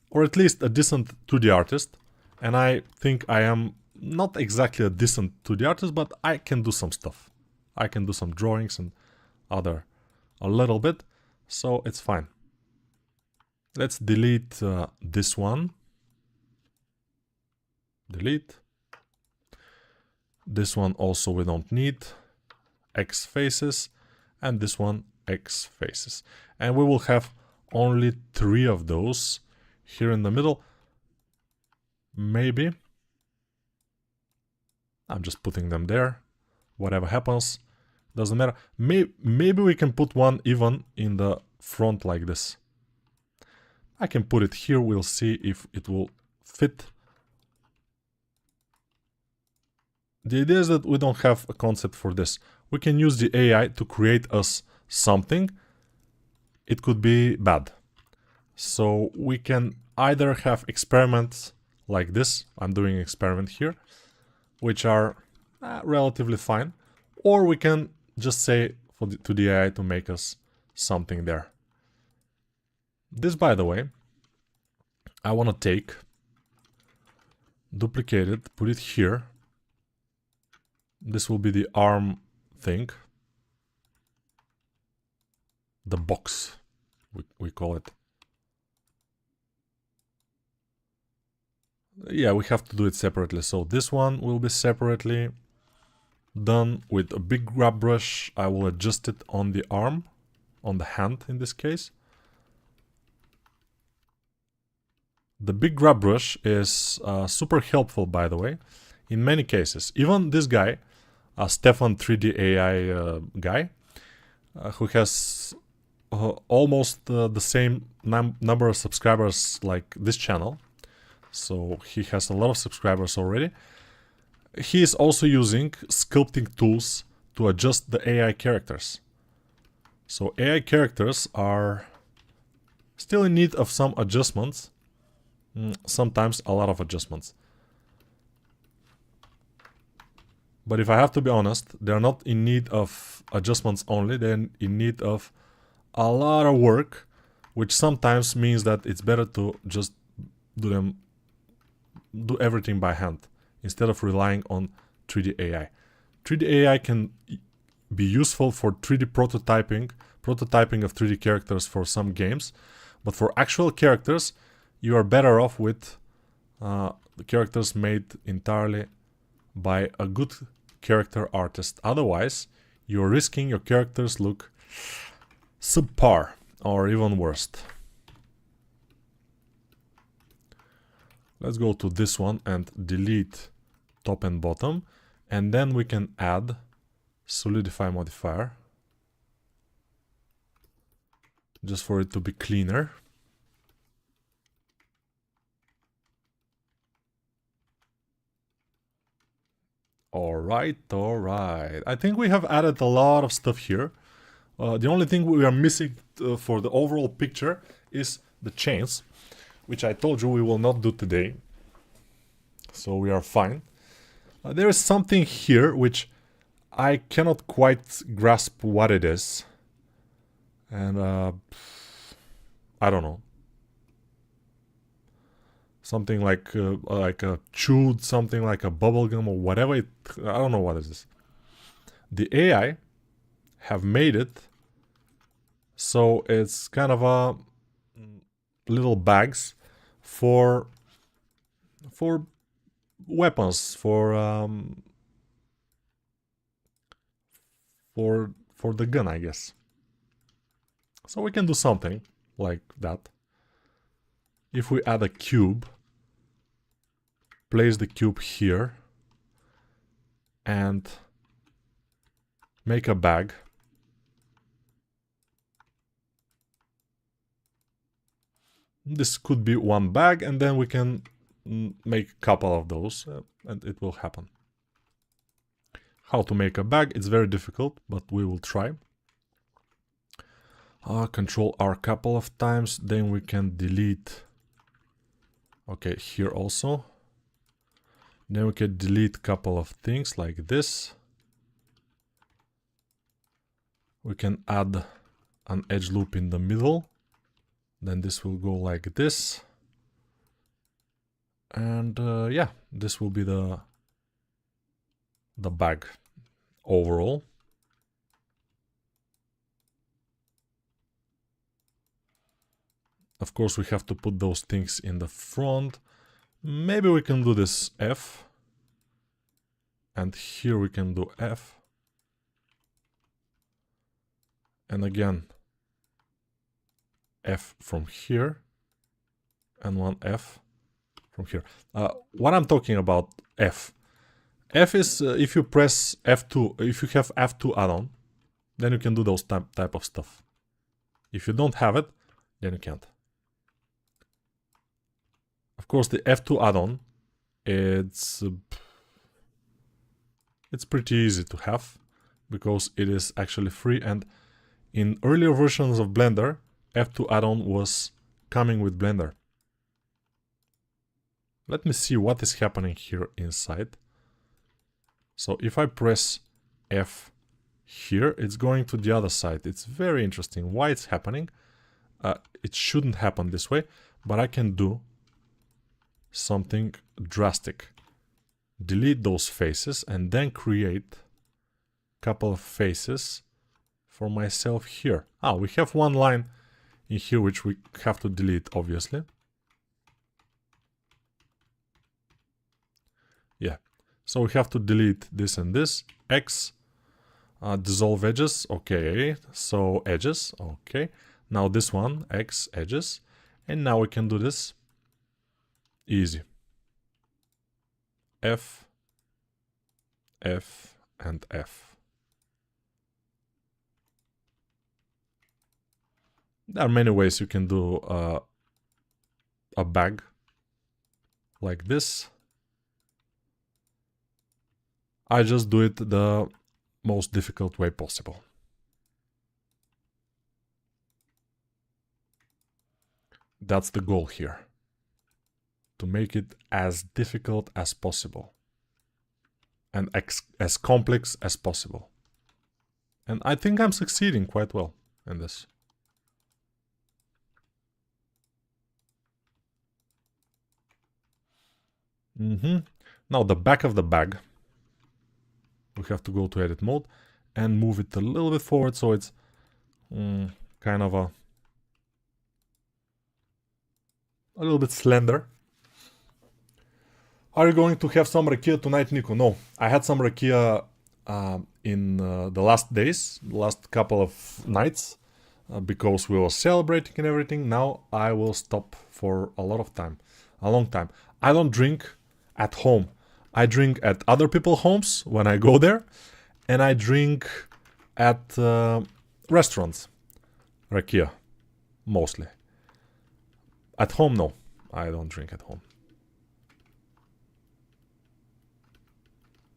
[SPEAKER 1] or at least a decent 2D artist. And I think I am not exactly a decent 2D artist, but I can do some stuff. I can do some drawings and other a little bit, so it's fine. Let's delete this one. Delete. This one also we don't need. X faces. And this one X faces. And we will have only 3 of those here in the middle. Maybe. I'm just putting them there. Whatever happens, doesn't matter. Maybe we can put one even in the front like this. I can put it here. We'll see if it will fit. The idea is that we don't have a concept for this. We can use the AI to create us something. It could be bad. So we can either have experiments like this. I'm doing an experiment here, which are relatively fine. Or we can just say to the AI to make us something there. This, by the way, I want to take, duplicate it, put it here. This will be the arm thing. The box, we call it. Yeah, we have to do it separately. So this one will be separately done with a big grab brush. I will adjust it on the arm, on the hand in this case. The big grab brush is super helpful, by the way, in many cases. Even this guy, Stefan 3D AI guy, who has almost the same number of subscribers like this channel. So he has a lot of subscribers already. He is also using sculpting tools to adjust the AI characters. So AI characters are still in need of some adjustments. Sometimes a lot of adjustments. But if I have to be honest, they're not in need of adjustments only, they're in need of a lot of work, which sometimes means that it's better to just do everything by hand instead of relying on 3D AI. 3D AI can be useful for 3D prototyping of 3D characters for some games, but for actual characters, you are better off with the characters made entirely by a good character artist. Otherwise, you're risking your characters look subpar or even worse. Let's go to this one and delete top and bottom, and then we can add solidify modifier just for it to be cleaner. Alright, alright. I think we have added a lot of stuff here. The only thing we are missing for the overall picture is the chains, which I told you we will not do today. So we are fine. There is something here which I cannot quite grasp what it is. And I don't know. Something like a chewed, something like a bubblegum or whatever. I don't know what it is. The AI have made it so it's kind of a little bags for weapons, for the gun, I guess. So we can do something like that. If we add a cube, place the cube here, and make a bag. This could be one bag, and then we can make a couple of those, and it will happen. How to make a bag? It's very difficult, but we will try. Control R a couple of times, then we can delete. Okay, here also. Then we can delete a couple of things like this. We can add an edge loop in the middle. Then this will go like this. And yeah, this will be the bag overall. Of course, we have to put those things in the front. Maybe we can do this F. And here we can do F. And again, F from here. And one F from here. What I'm talking about, F. F is if you press F2, if you have F2 add-on, then you can do those type of stuff. If you don't have it, then you can't. Of course, the F2 add-on, it's pretty easy to have because it is actually free, and in earlier versions of Blender, F2 add-on was coming with Blender. Let me see what is happening here inside. So if I press F here, it's going to the other side. It's very interesting why it's happening. It shouldn't happen this way, but I can do something drastic. Delete those faces and then create a couple of faces for myself here. We have one line in here which we have to delete, obviously. Yeah, so we have to delete this and this. X, dissolve edges, okay, so edges, okay. Now this one, X, edges, and now we can do this. Easy. F, F, and F. There are many ways you can do a bag like this. I just do it the most difficult way possible. That's the goal here. To make it as difficult as possible. And as complex as possible. And I think I'm succeeding quite well in this. Now the back of the bag. We have to go to edit mode and move it a little bit forward so it's kind of a little bit slender. Are you going to have some rakia tonight, Nico? No, I had some rakia in the last days, last couple of nights, because we were celebrating and everything. Now I will stop for a long time. I don't drink at home. I drink at other people's homes when I go there, and I drink at restaurants, rakia, mostly. At home, no, I don't drink at home.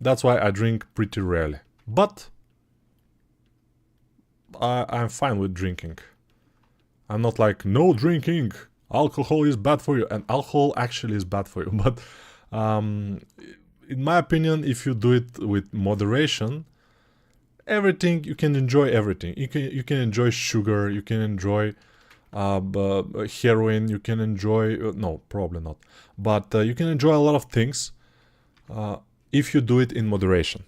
[SPEAKER 1] That's why I drink pretty rarely. But I'm fine with drinking. I'm not like, no drinking, alcohol is bad for you. And alcohol actually is bad for you. But in my opinion, if you do it with moderation, everything, you can enjoy everything. You can enjoy sugar, you can enjoy heroin, you can enjoy... no, probably not. But you can enjoy a lot of things if you do it in moderation.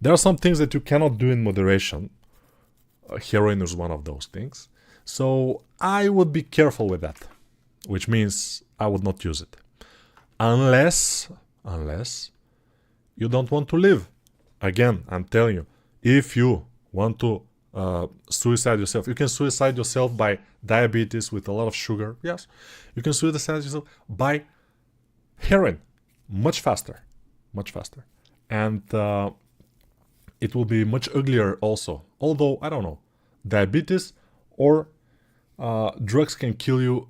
[SPEAKER 1] There are some things that you cannot do in moderation. Heroin is one of those things. So I would be careful with that, which means I would not use it. Unless you don't want to live. Again, I'm telling you, if you want to suicide yourself, you can suicide yourself by diabetes with a lot of sugar. Yes, you can suicide yourself by heroin, much faster, and it will be much uglier also. Although I don't know, diabetes or drugs can kill you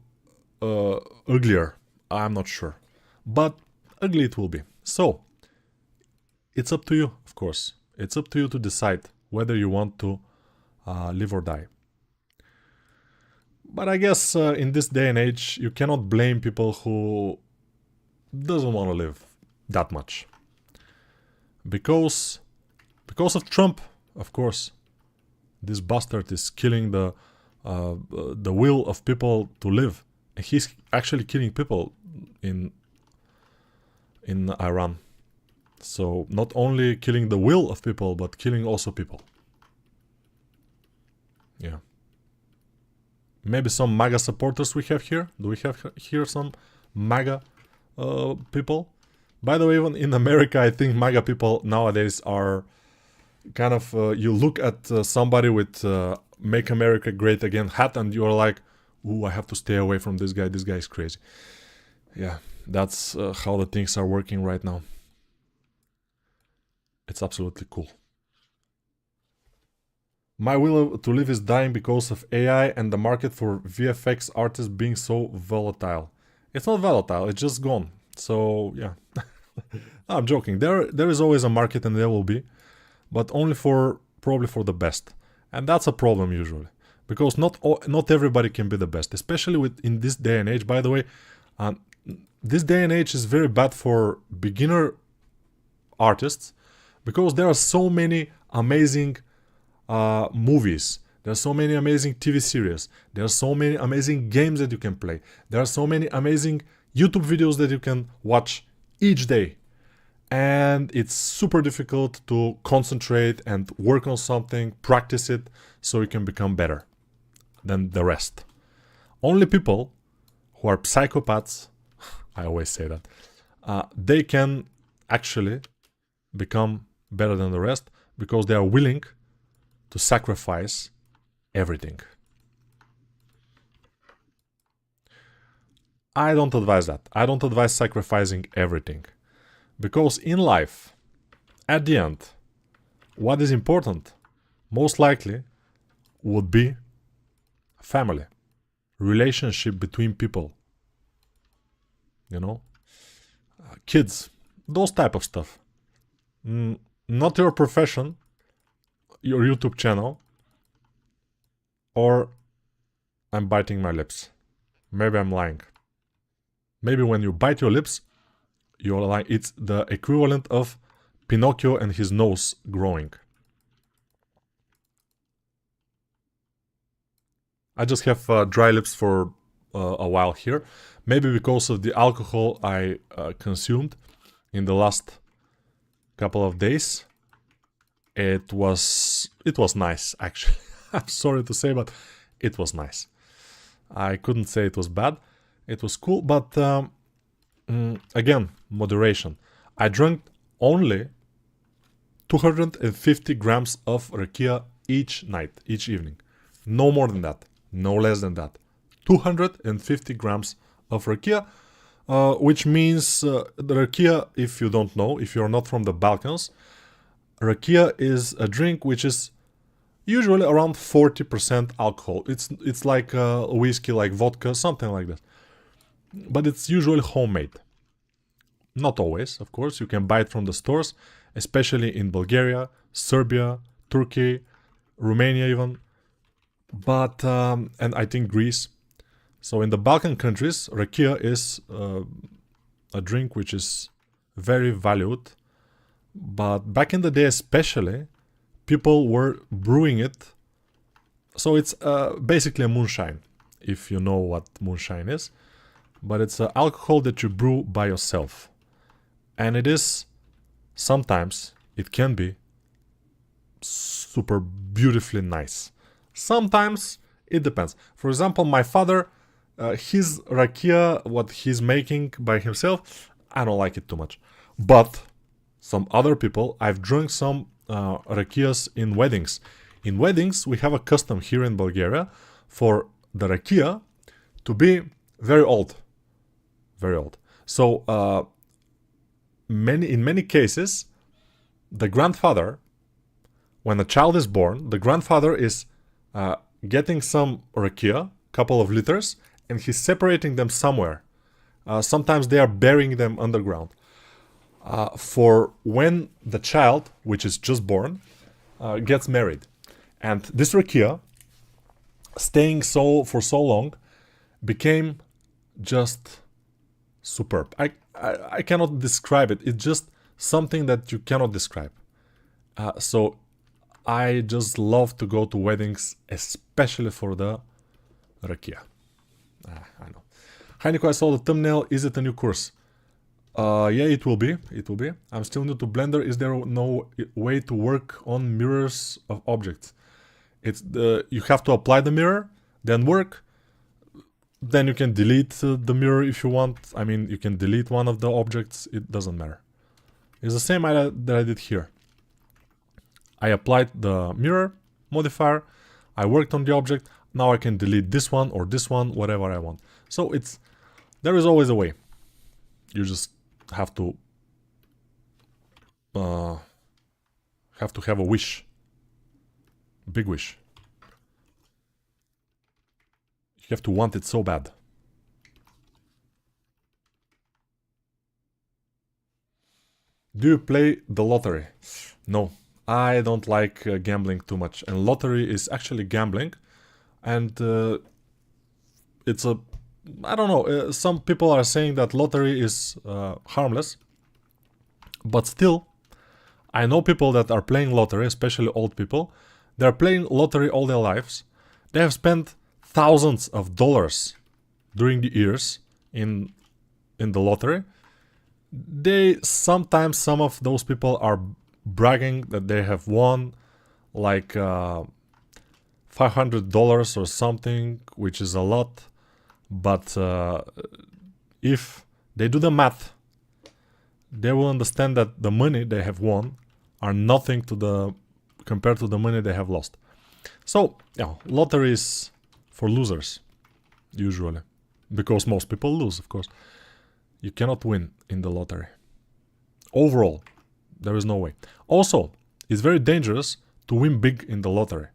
[SPEAKER 1] uglier. I'm not sure, but ugly it will be. So it's up to you, of course. It's up to you to decide whether you want to live or die. But I guess in this day and age, you cannot blame people who doesn't want to live that much. Because of Trump, of course. This bastard is killing the will of people to live. And he's actually killing people in Iran. So not only killing the will of people, but killing also people. Yeah. Maybe some MAGA supporters we have here. Do we have here some MAGA people? By the way, even in America, I think MAGA people nowadays are kind of... you look at somebody with Make America Great Again hat and you're like, ooh, I have to stay away from this guy. This guy is crazy. Yeah, that's how the things are working right now. It's absolutely cool. My will to live is dying because of AI and the market for VFX artists being so volatile. It's not volatile, it's just gone. So, yeah. I'm joking. There is always a market and there will be. But only probably for the best. And that's a problem usually. Because not everybody can be the best. Especially in this day and age. By the way, this day and age is very bad for beginner artists. Because there are so many amazing movies. There are so many amazing TV series. There are so many amazing games that you can play. There are so many amazing YouTube videos that you can watch each day. And it's super difficult to concentrate and work on something, practice it, so you can become better than the rest. Only people who are psychopaths, I always say that, they can actually become better than the rest because they are willing to sacrifice everything. I don't advise that. I don't advise sacrificing everything. Because in life, at the end, what is important, most likely, would be family, relationship between people, you know, kids, those type of stuff. Not your profession, your YouTube channel, or I'm biting my lips. Maybe I'm lying. Maybe when you bite your lips, you're lying. It's the equivalent of Pinocchio and his nose growing. I just have dry lips for a while here. Maybe because of the alcohol I consumed in the last couple of days. It was nice, actually. I'm sorry to say, but it was nice. I couldn't say it was bad. It was cool, but again, moderation. I drank only 250 grams of rakia each night, each evening. No more than that. No less than that. 250 grams of rakia, which means the rakia, if you don't know, if you're not from the Balkans, rakia is a drink which is usually around 40% alcohol. It's like a whiskey, like vodka, something like that. But it's usually homemade. Not always, of course. You can buy it from the stores. especially in Bulgaria, Serbia, Turkey, Romania even, but and I think Greece. So in the Balkan countries, rakia is a drink which is very valued, but back in the day especially, people were brewing it. So it's basically a moonshine, if you know what moonshine is, but it's alcohol that you brew by yourself, and it is sometimes, it can be super beautifully nice. Sometimes it depends. For example, my father, his rakia, what he's making by himself, I don't like it too much. But some other people, I've drunk some rakias in weddings. In weddings, we have a custom here in Bulgaria for the rakia to be very old. Very old. So, in many cases, the grandfather, when a child is born, the grandfather is getting some rakia, couple of liters, and he's separating them somewhere. Sometimes they are burying them underground. For when the child, which is just born, gets married. And this rakia, staying for so long, became just superb. I cannot describe it. It's just something that you cannot describe. So I just love to go to weddings, especially for the rakia. I know. Hi Nico, I saw the thumbnail. Is it a new course? Yeah, it will be. It will be. I'm still new to Blender. Is there no way to work on mirrors of objects? You have to apply the mirror, then work. Then you can delete the mirror if you want. I mean, you can delete one of the objects. It doesn't matter. It's the same that I did here. I applied the mirror modifier. I worked on the object. Now I can delete this one or this one, whatever I want. So there is always a way. You just have to have a wish. Big wish. You have to want it so bad. Do you play the lottery? No, I don't like gambling too much. And lottery is actually gambling. And it's a... I don't know, some people are saying that lottery is harmless. But still, I know people that are playing lottery, especially old people. They're playing lottery all their lives. They have spent thousands of dollars during the years in the lottery. Sometimes some of those people are bragging that they have won like $500 or something, which is a lot. But if they do the math, they will understand that the money they have won are nothing compared to the money they have lost. So, yeah, lottery is for losers, usually. Because most people lose, of course. You cannot win in the lottery. Overall, there is no way. Also, it's very dangerous to win big in the lottery.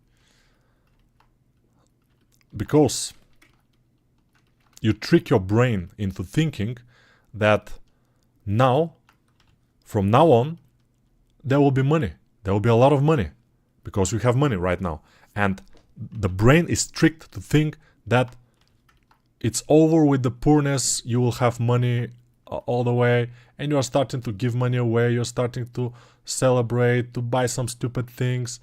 [SPEAKER 1] Because you trick your brain into thinking that from now on, there will be money. There will be a lot of money. Because you have money right now. And the brain is tricked to think that it's over with the poorness, you will have money all the way, and you are starting to give money away, you're starting to celebrate, to buy some stupid things,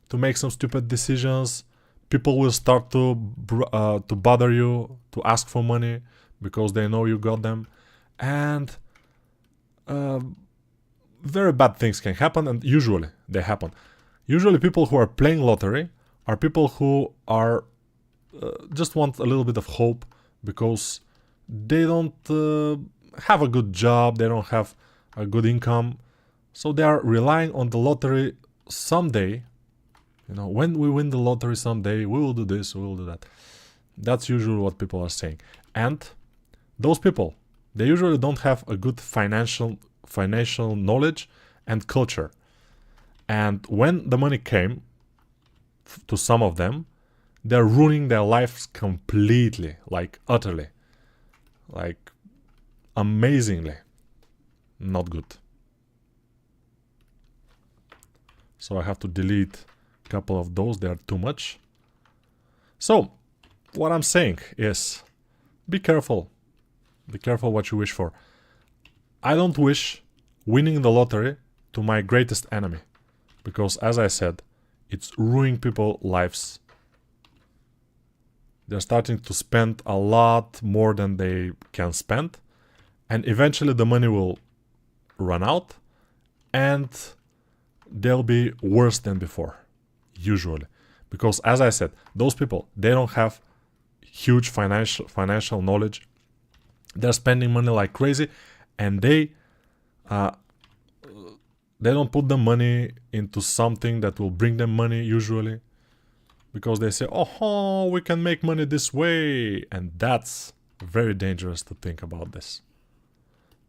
[SPEAKER 1] to make some stupid decisions. People will start to bother you, to ask for money, because they know you got them. And very bad things can happen, and usually they happen. Usually people who are playing lottery are people who are just want a little bit of hope, because they don't have a good job, they don't have a good income, so they are relying on the lottery someday. You know, when we win the lottery someday, we will do this, we will do that. That's usually what people are saying. And those people, they usually don't have a good financial knowledge and culture. And when the money came to some of them, they're ruining their lives completely, like utterly, like amazingly not good. So I have to delete a couple of those. They are too much. So what I'm saying is, be careful. Be careful what you wish for. I don't wish winning the lottery to my greatest enemy. Because as I said, it's ruining people's lives. They're starting to spend a lot more than they can spend. And eventually the money will run out. And they'll be worse than before. Usually. Because as I said, those people, they don't have huge financial knowledge. They're spending money like crazy. And they don't put the money into something that will bring them money usually. Because they say, oh, we can make money this way. And that's very dangerous to think about this.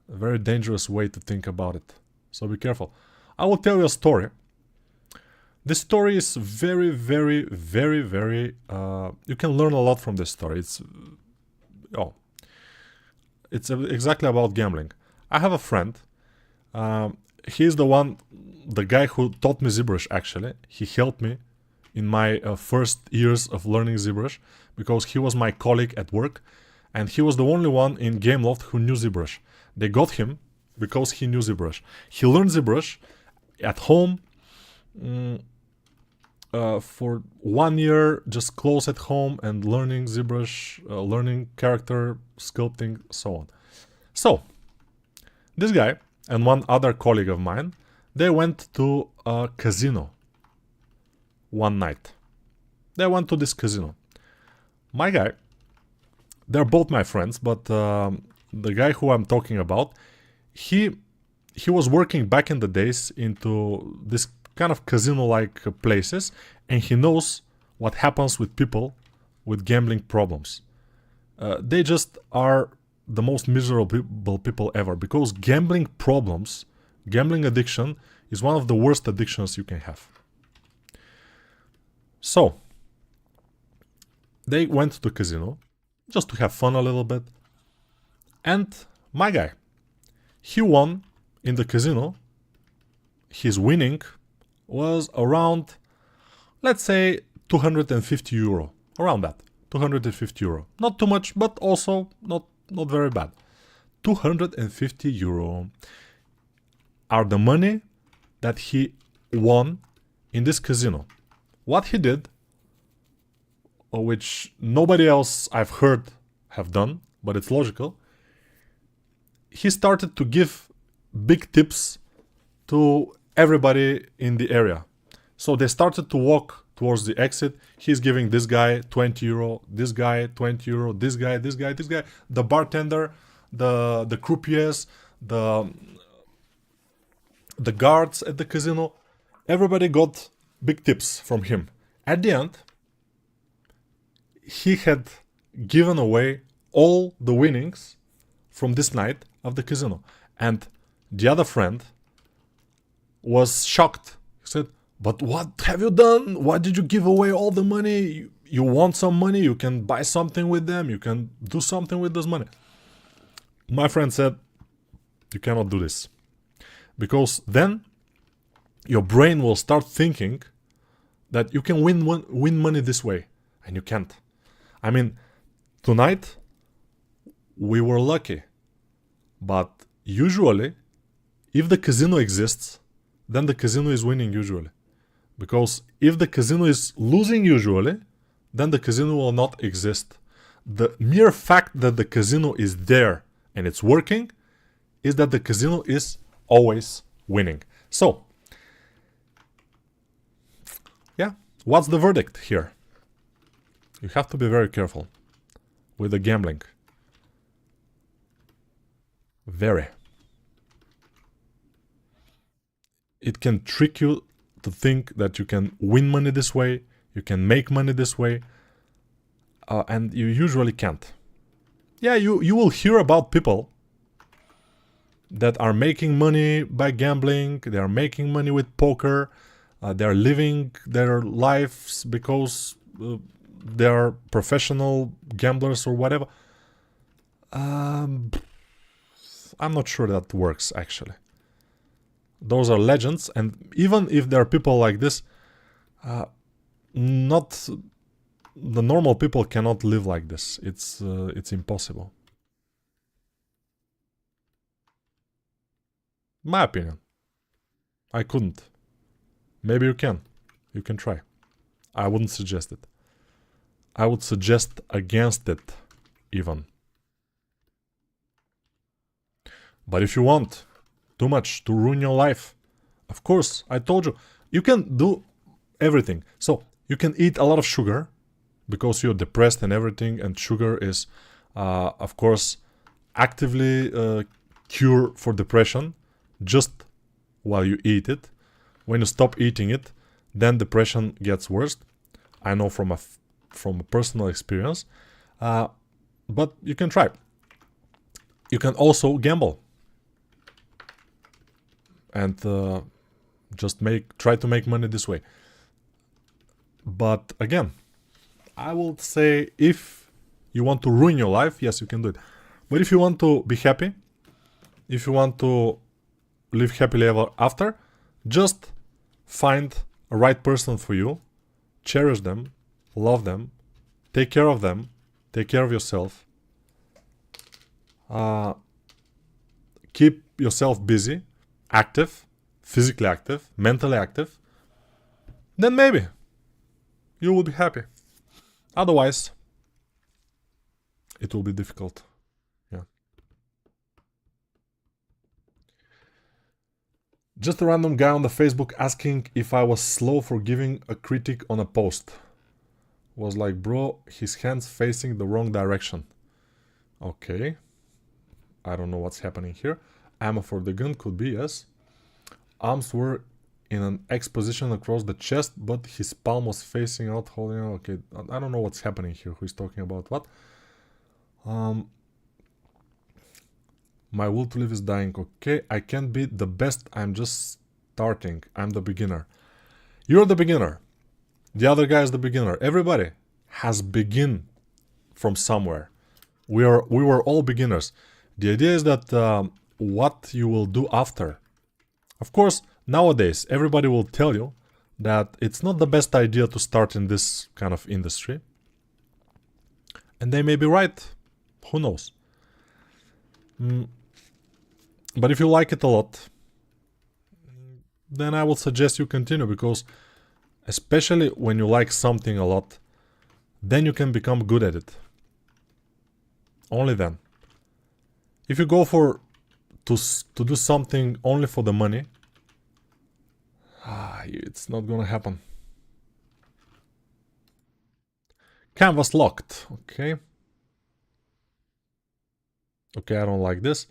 [SPEAKER 1] A very dangerous way to think about it. So be careful. I will tell you a story. This story is very, very, very, very... you can learn a lot from this story. It's exactly about gambling. I have a friend. He's the guy who taught me ZBrush actually. He helped me in my first years of learning ZBrush because he was my colleague at work and he was the only one in Gameloft who knew ZBrush. They got him because he knew ZBrush. He learned ZBrush at home for 1 year, just close at home and learning ZBrush, learning character, sculpting, so on. So, this guy and one other colleague of mine, they went to a casino one night. They went to this casino. My guy, they're both my friends, but the guy who I'm talking about, he was working back in the days into this kind of casino-like places, and he knows what happens with people with gambling problems. They just are the most miserable people ever, because gambling problems, gambling addiction, is one of the worst addictions you can have. So, they went to the casino, just to have fun a little bit, and my guy, he won in the casino. His winning was around, let's say, 250 euro, around that, 250 euro. Not too much, but also not very bad. 250 euro are the money that he won in this casino. What he did, which nobody else I've heard have done, but it's logical, he started to give big tips to everybody in the area. So they started to walk towards the exit. He's giving this guy 20 euro, this guy 20 euro, this guy, the bartender, the croupiers, the guards at the casino. Everybody got big tips from him. At the end, he had given away all the winnings from this night of the casino. And the other friend was shocked. He said, but what have you done? Why did you give away all the money? You want some money, you can buy something with them, you can do something with this money. My friend said, you cannot do this. Because then your brain will start thinking that you can win money this way. And you can't. I mean, tonight we were lucky. But usually, if the casino exists, then the casino is winning usually. Because if the casino is losing usually, then the casino will not exist. The mere fact that the casino is there and it's working is that the casino is always winning. So, yeah, what's the verdict here? You have to be very careful with the gambling. Very. It can trick you to think that you can win money this way, you can make money this way, and you usually can't. Yeah, you will hear about people that are making money by gambling, they are making money with poker, they are living their lives because they are professional gamblers or whatever. I'm not sure that works actually. those are legends, and even if there are people like this, not the normal people cannot live like this. It's impossible. My opinion. I couldn't. Maybe you can. You can try. I wouldn't suggest it. I would suggest against it, even. But if you want too much to ruin your life, of course, I told you, you can do everything. So, you can eat a lot of sugar, because you're depressed and everything, and sugar is, of course, actively cure for depression, just while you eat it. When you stop eating it, then depression gets worse. I know from a personal experience, but you can try. You can also gamble and just try to make money this way. But again, I will say, if you want to ruin your life, yes, you can do it. But if you want to be happy, if you want to live happily ever after, just find a right person for you, cherish them, love them, take care of them, take care of yourself, keep yourself busy, active, physically active, mentally active, then maybe you will be happy. Otherwise, it will be difficult. Yeah. Just a random guy on the Facebook asking if I was slow for giving a critic on a post. Was like, bro, his hands facing the wrong direction. Okay. I don't know what's happening here. Ammo for the gun could be, yes. Arms were in an X position across the chest, but his palm was facing out, holding out. Okay, I don't know what's happening here. Who's talking about what? My will to live is dying. Okay, I can't be the best. I'm just starting. I'm the beginner. You're the beginner. The other guy is the beginner. Everybody has begin from somewhere. We were all beginners. The idea is that what you will do after. Of course, nowadays everybody will tell you that it's not the best idea to start in this kind of industry. And they may be right. Who knows? But if you like it a lot, then I would suggest you continue, because especially when you like something a lot, then you can become good at it. Only then. If you go to do something only for the money, it's not gonna happen. Canvas locked. Okay. Okay, I don't like this.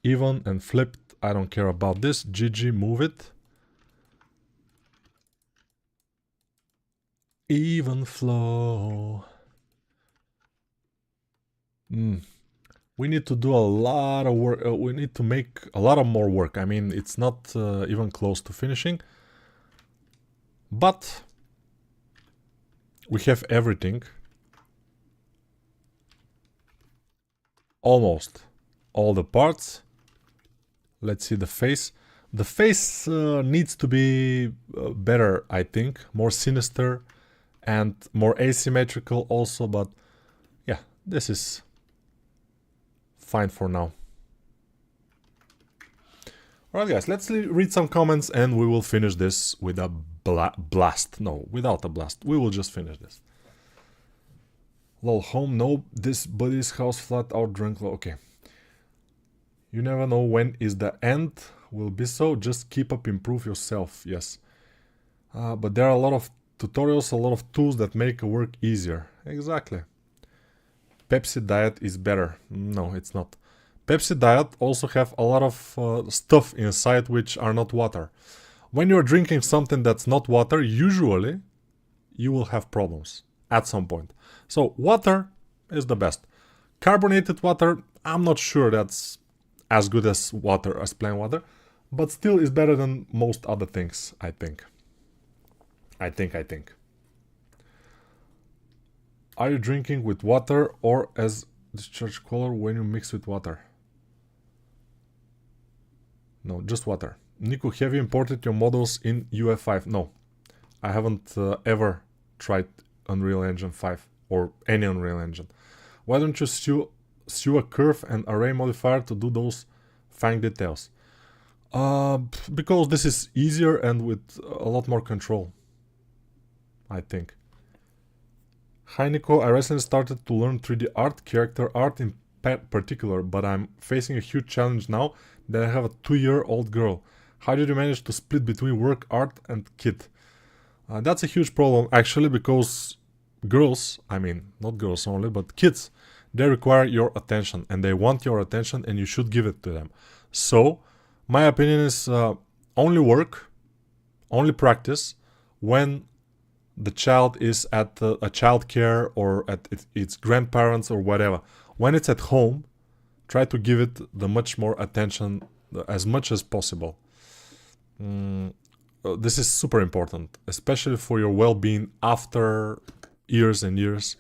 [SPEAKER 1] Even and flipped, I don't care about this. GG, move it. Even flow. We need to do a lot of work. We need to make a lot of more work. I mean, it's not even close to finishing. But we have everything. Almost all the parts. Let's see the face. The face needs to be better, I think. More sinister and more asymmetrical also. But yeah, this is fine for now. Alright guys, let's read some comments and we will finish this with a blast. No, without a blast. We will just finish this. Lol, home, no, this buddy's house flat out drunk. Okay. You never know when is the end will be, so just keep up, improve yourself. Yes. But there are a lot of tutorials, a lot of tools that make work easier. Exactly. Pepsi diet is better. No, it's not. Pepsi diet also have a lot of stuff inside which are not water. When you're drinking something that's not water, usually you will have problems at some point. So water is the best. Carbonated water, I'm not sure that's as good as water, as plain water, but still is better than most other things, I think. I think. Are you drinking with water or as discharge color when you mix with water? No, just water. Nico, have you imported your models in UF5? No, I haven't ever tried Unreal Engine 5 or any Unreal Engine. Why don't you sew a curve and array modifier to do those fine details? Because this is easier and with a lot more control, I think. Hi Nico, I recently started to learn 3D art, character art in particular, but I'm facing a huge challenge now that I have a 2-year-old girl. How did you manage to split between work, art and kid? That's a huge problem actually, because girls, I mean not girls only, but kids, they require your attention and they want your attention and you should give it to them. So my opinion is only work, only practice when the child is at a child care or at its grandparents or whatever. When it's at home, try to give it the much more attention as much as possible. This is super important, especially for your well-being after years and years.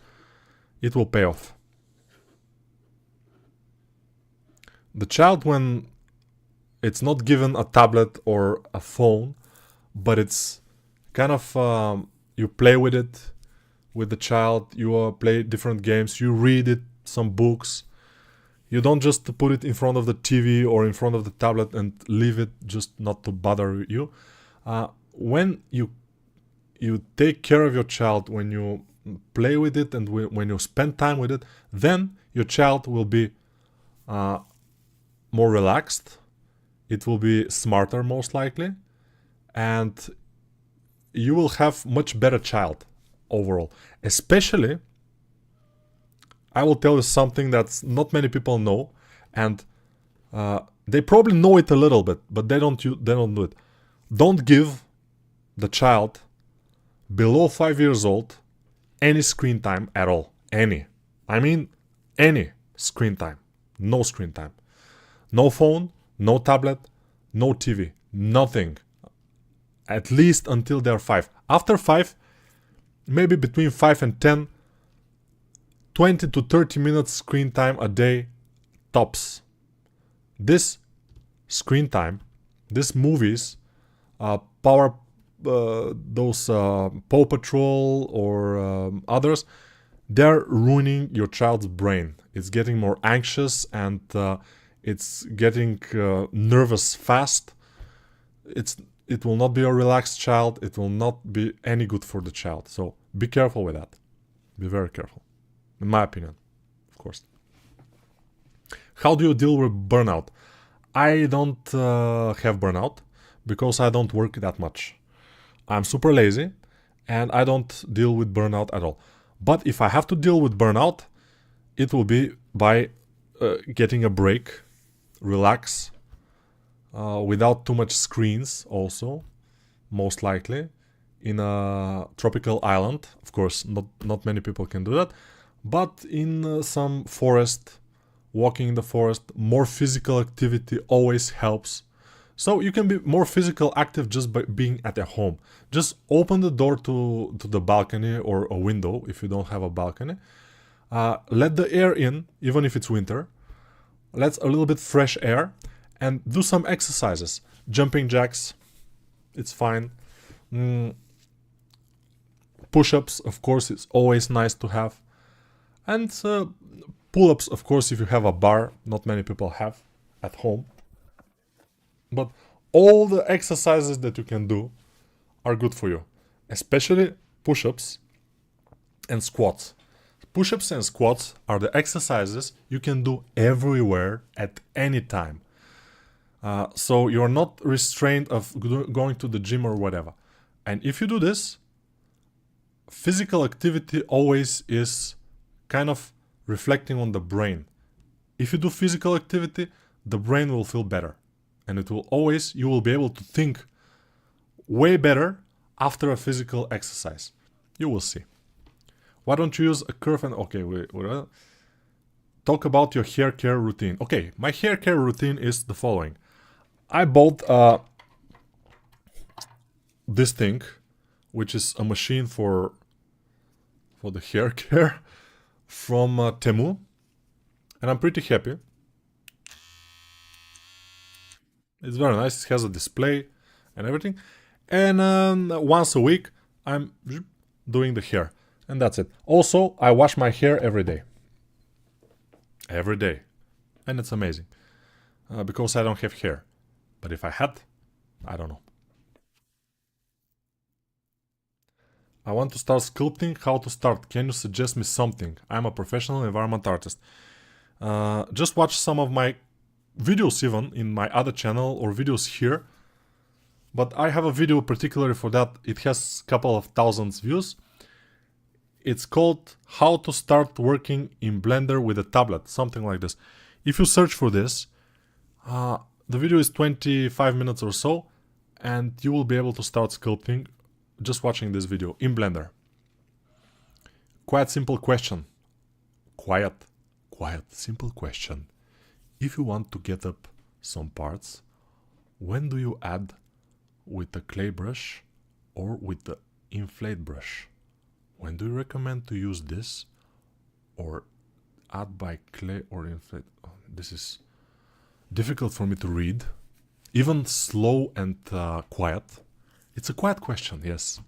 [SPEAKER 1] It will pay off. The child, when it's not given a tablet or a phone, but it's kind of you play with it with the child, you play different games, you read it, some books. You don't just put it in front of the TV or in front of the tablet and leave it just not to bother you. When you take care of your child, when you play with it and when you spend time with it, then your child will be more relaxed. It will be smarter most likely, and you will have much better child overall. Especially, I will tell you something that's not many people know, and they probably know it a little bit, but they don't do it. Don't give the child below 5 years old any screen time at all. Any. I mean any screen time. No screen time. No phone, no tablet, no TV, nothing. At least until they're 5. After 5, maybe between 5 and 10, 20 to 30 minutes screen time a day, tops. This screen time, these movies, those Paw Patrol or others, they're ruining your child's brain. It's getting more anxious and it's getting nervous fast. It will not be a relaxed child. It will not be any good for the child. So be careful with that. Be very careful. In my opinion, of course. How do you deal with burnout? I don't have burnout because I don't work that much. I'm super lazy and I don't deal with burnout at all. But if I have to deal with burnout, it will be by getting a break, relax, without too much screens also, most likely, in a tropical island. Of course, not many people can do that, but in some forest, walking in the forest, more physical activity always helps. So you can be more physical active just by being at a home. Just open the door to the balcony or a window if you don't have a balcony. Let the air in, even if it's winter. Let a little bit fresh air and do some exercises. Jumping jacks, it's fine. Push-ups, of course, it's always nice to have. And pull-ups, of course, if you have a bar, not many people have at home. But all the exercises that you can do are good for you. Especially push-ups and squats. Push-ups and squats are the exercises you can do everywhere at any time. So you're not restrained of going to the gym or whatever. And if you do this, physical activity always is kind of reflecting on the brain. If you do physical activity, the brain will feel better. And you will be able to think way better after a physical exercise. You will see. Why don't you use a curve and... Okay, we talk about your hair care routine. Okay, my hair care routine is the following. I bought this thing, which is a machine for the hair care from Temu. And I'm pretty happy. It's very nice. It has a display and everything. And once a week, I'm doing the hair. And that's it. Also, I wash my hair every day. Every day. And it's amazing. Because I don't have hair. But if I had, I don't know. I want to start sculpting. How to start? Can you suggest me something? I'm a professional environment artist. Just watch some of my videos even in my other channel or videos here. But I have a video particularly for that. It has a couple of thousands views. It's called How to Start Working in Blender with a Tablet. Something like this. If you search for this, the video is 25 minutes or so. And you will be able to start sculpting just watching this video in Blender. Quite simple question. Quiet, simple question. If you want to get up some parts, when do you add with the clay brush or with the inflate brush? When do you recommend to use this or add by clay or inflate? Oh, this is difficult for me to read. Even slow and quiet. It's a quiet question, yes.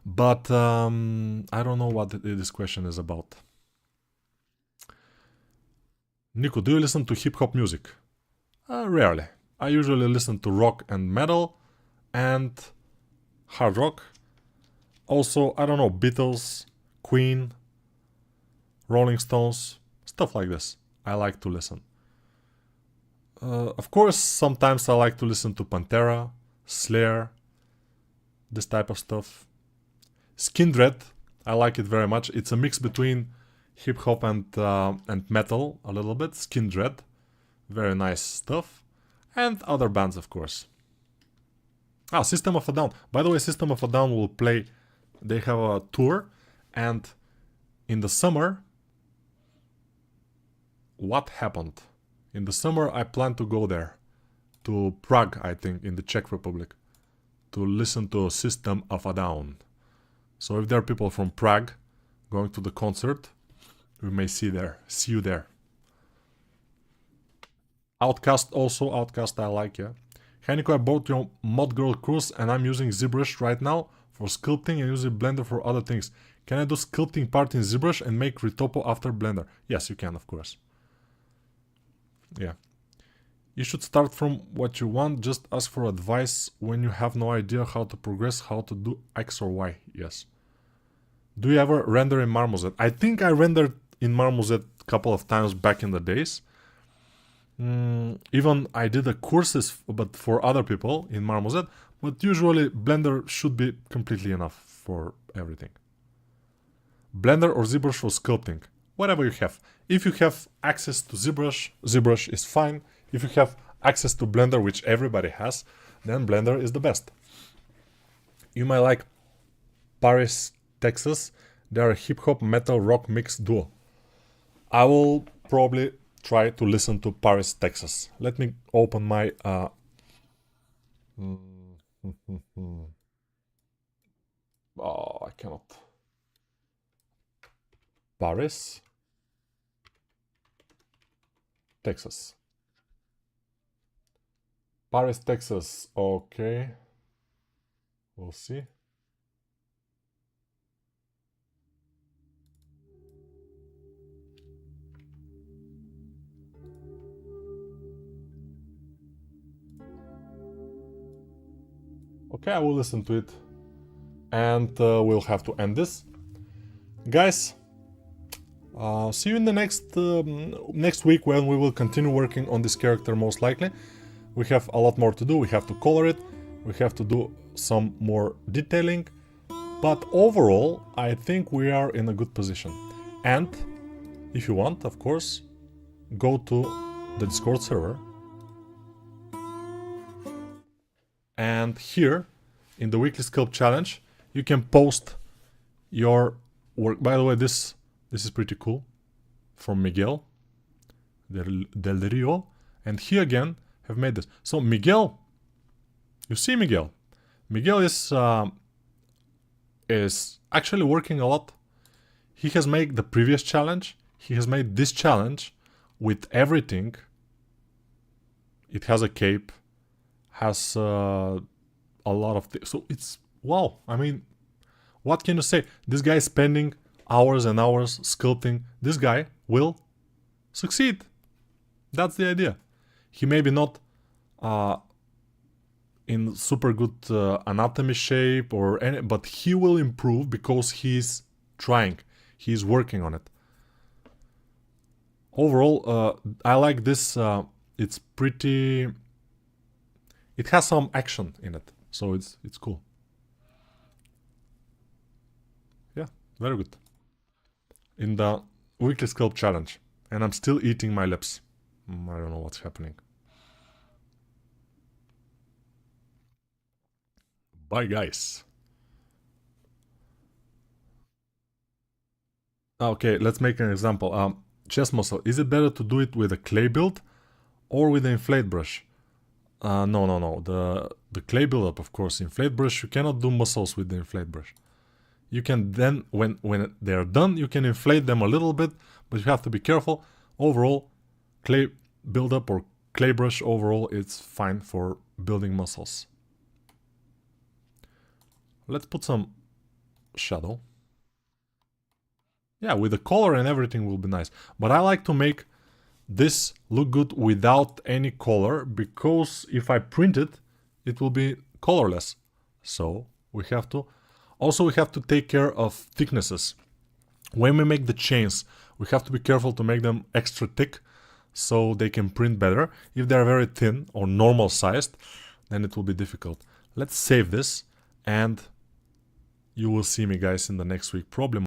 [SPEAKER 1] But I don't know what this question is about. Nico, do you listen to hip-hop music? Rarely. I usually listen to rock and metal and hard rock. Also, I don't know, Beatles, Queen, Rolling Stones, stuff like this. I like to listen. Of course, sometimes I like to listen to Pantera, Slayer, this type of stuff. Skindred, I like it very much. It's a mix between hip-hop and metal, a little bit. Skindred, very nice stuff. And other bands, of course. System of a Down. By the way, System of a Down will play. They have a tour, and in the summer, what happened? In the summer, I plan to go there, to Prague, I think, in the Czech Republic, to listen to System of a Down. So if there are people from Prague going to the concert, we may see you there. Outcast also, Outcast I like, yeah. Hey Nico, I bought your Mod Girl Cruise and I'm using ZBrush right now for sculpting and using Blender for other things. Can I do sculpting part in ZBrush and make retopo after Blender? Yes, you can, of course. Yeah. You should start from what you want, just ask for advice when you have no idea how to progress, how to do X or Y. Yes. Do you ever render in Marmoset? I think I rendered in Marmoset a couple of times back in the days. Even I did the courses, but for other people in Marmoset. But usually Blender should be completely enough for everything. Blender or ZBrush for sculpting. Whatever you have. If you have access to ZBrush, ZBrush is fine. If you have access to Blender, which everybody has, then Blender is the best. You might like Paris, Texas. They are a hip-hop metal rock mix duo. I will probably try to listen to Paris, Texas. Let me open my... Oh, I cannot. Paris, Texas. Paris, Texas. Okay. We'll see. Okay, I will listen to it. And we'll have to end this. Guys, see you in the next week when we will continue working on this character most likely. We have a lot more to do. We have to color it. We have to do some more detailing. But overall, I think we are in a good position. And if you want, of course, go to the Discord server. And here, in the Weekly Sculpt Challenge, you can post your work. By the way, this is pretty cool. From Miguel Del Rio. And he again have made this. So Miguel, you see Miguel. Miguel is actually working a lot. He has made the previous challenge. He has made this challenge with everything. It has a cape. has a lot of things. So it's wow. I mean, what can you say? This guy is spending hours and hours sculpting. This guy will succeed. That's the idea. He may be not in super good anatomy shape or any, but he will improve because he's trying. He's working on it. Overall, I like this. It's pretty. It has some action in it, so it's cool. Yeah, very good. In the weekly sculpt challenge, and I'm still eating my lips. I don't know what's happening. Bye, guys. Okay, let's make an example. Chest muscle. Is it better to do it with a clay build or with the inflate brush? No. The clay build-up, of course. Inflate brush, you cannot do muscles with the inflate brush. You can then, when they are done, you can inflate them a little bit, but you have to be careful. Overall, clay build-up or clay brush overall, it's fine for building muscles. Let's put some shadow. Yeah, with the color and everything will be nice. But I like to make this look good without any color, because if I print it, it will be colorless. So we have to... Also, we have to take care of thicknesses. When we make the chains, we have to be careful to make them extra thick so they can print better. If they're very thin or normal sized, then it will be difficult. Let's save this, and you will see me, guys, in the next week. Probably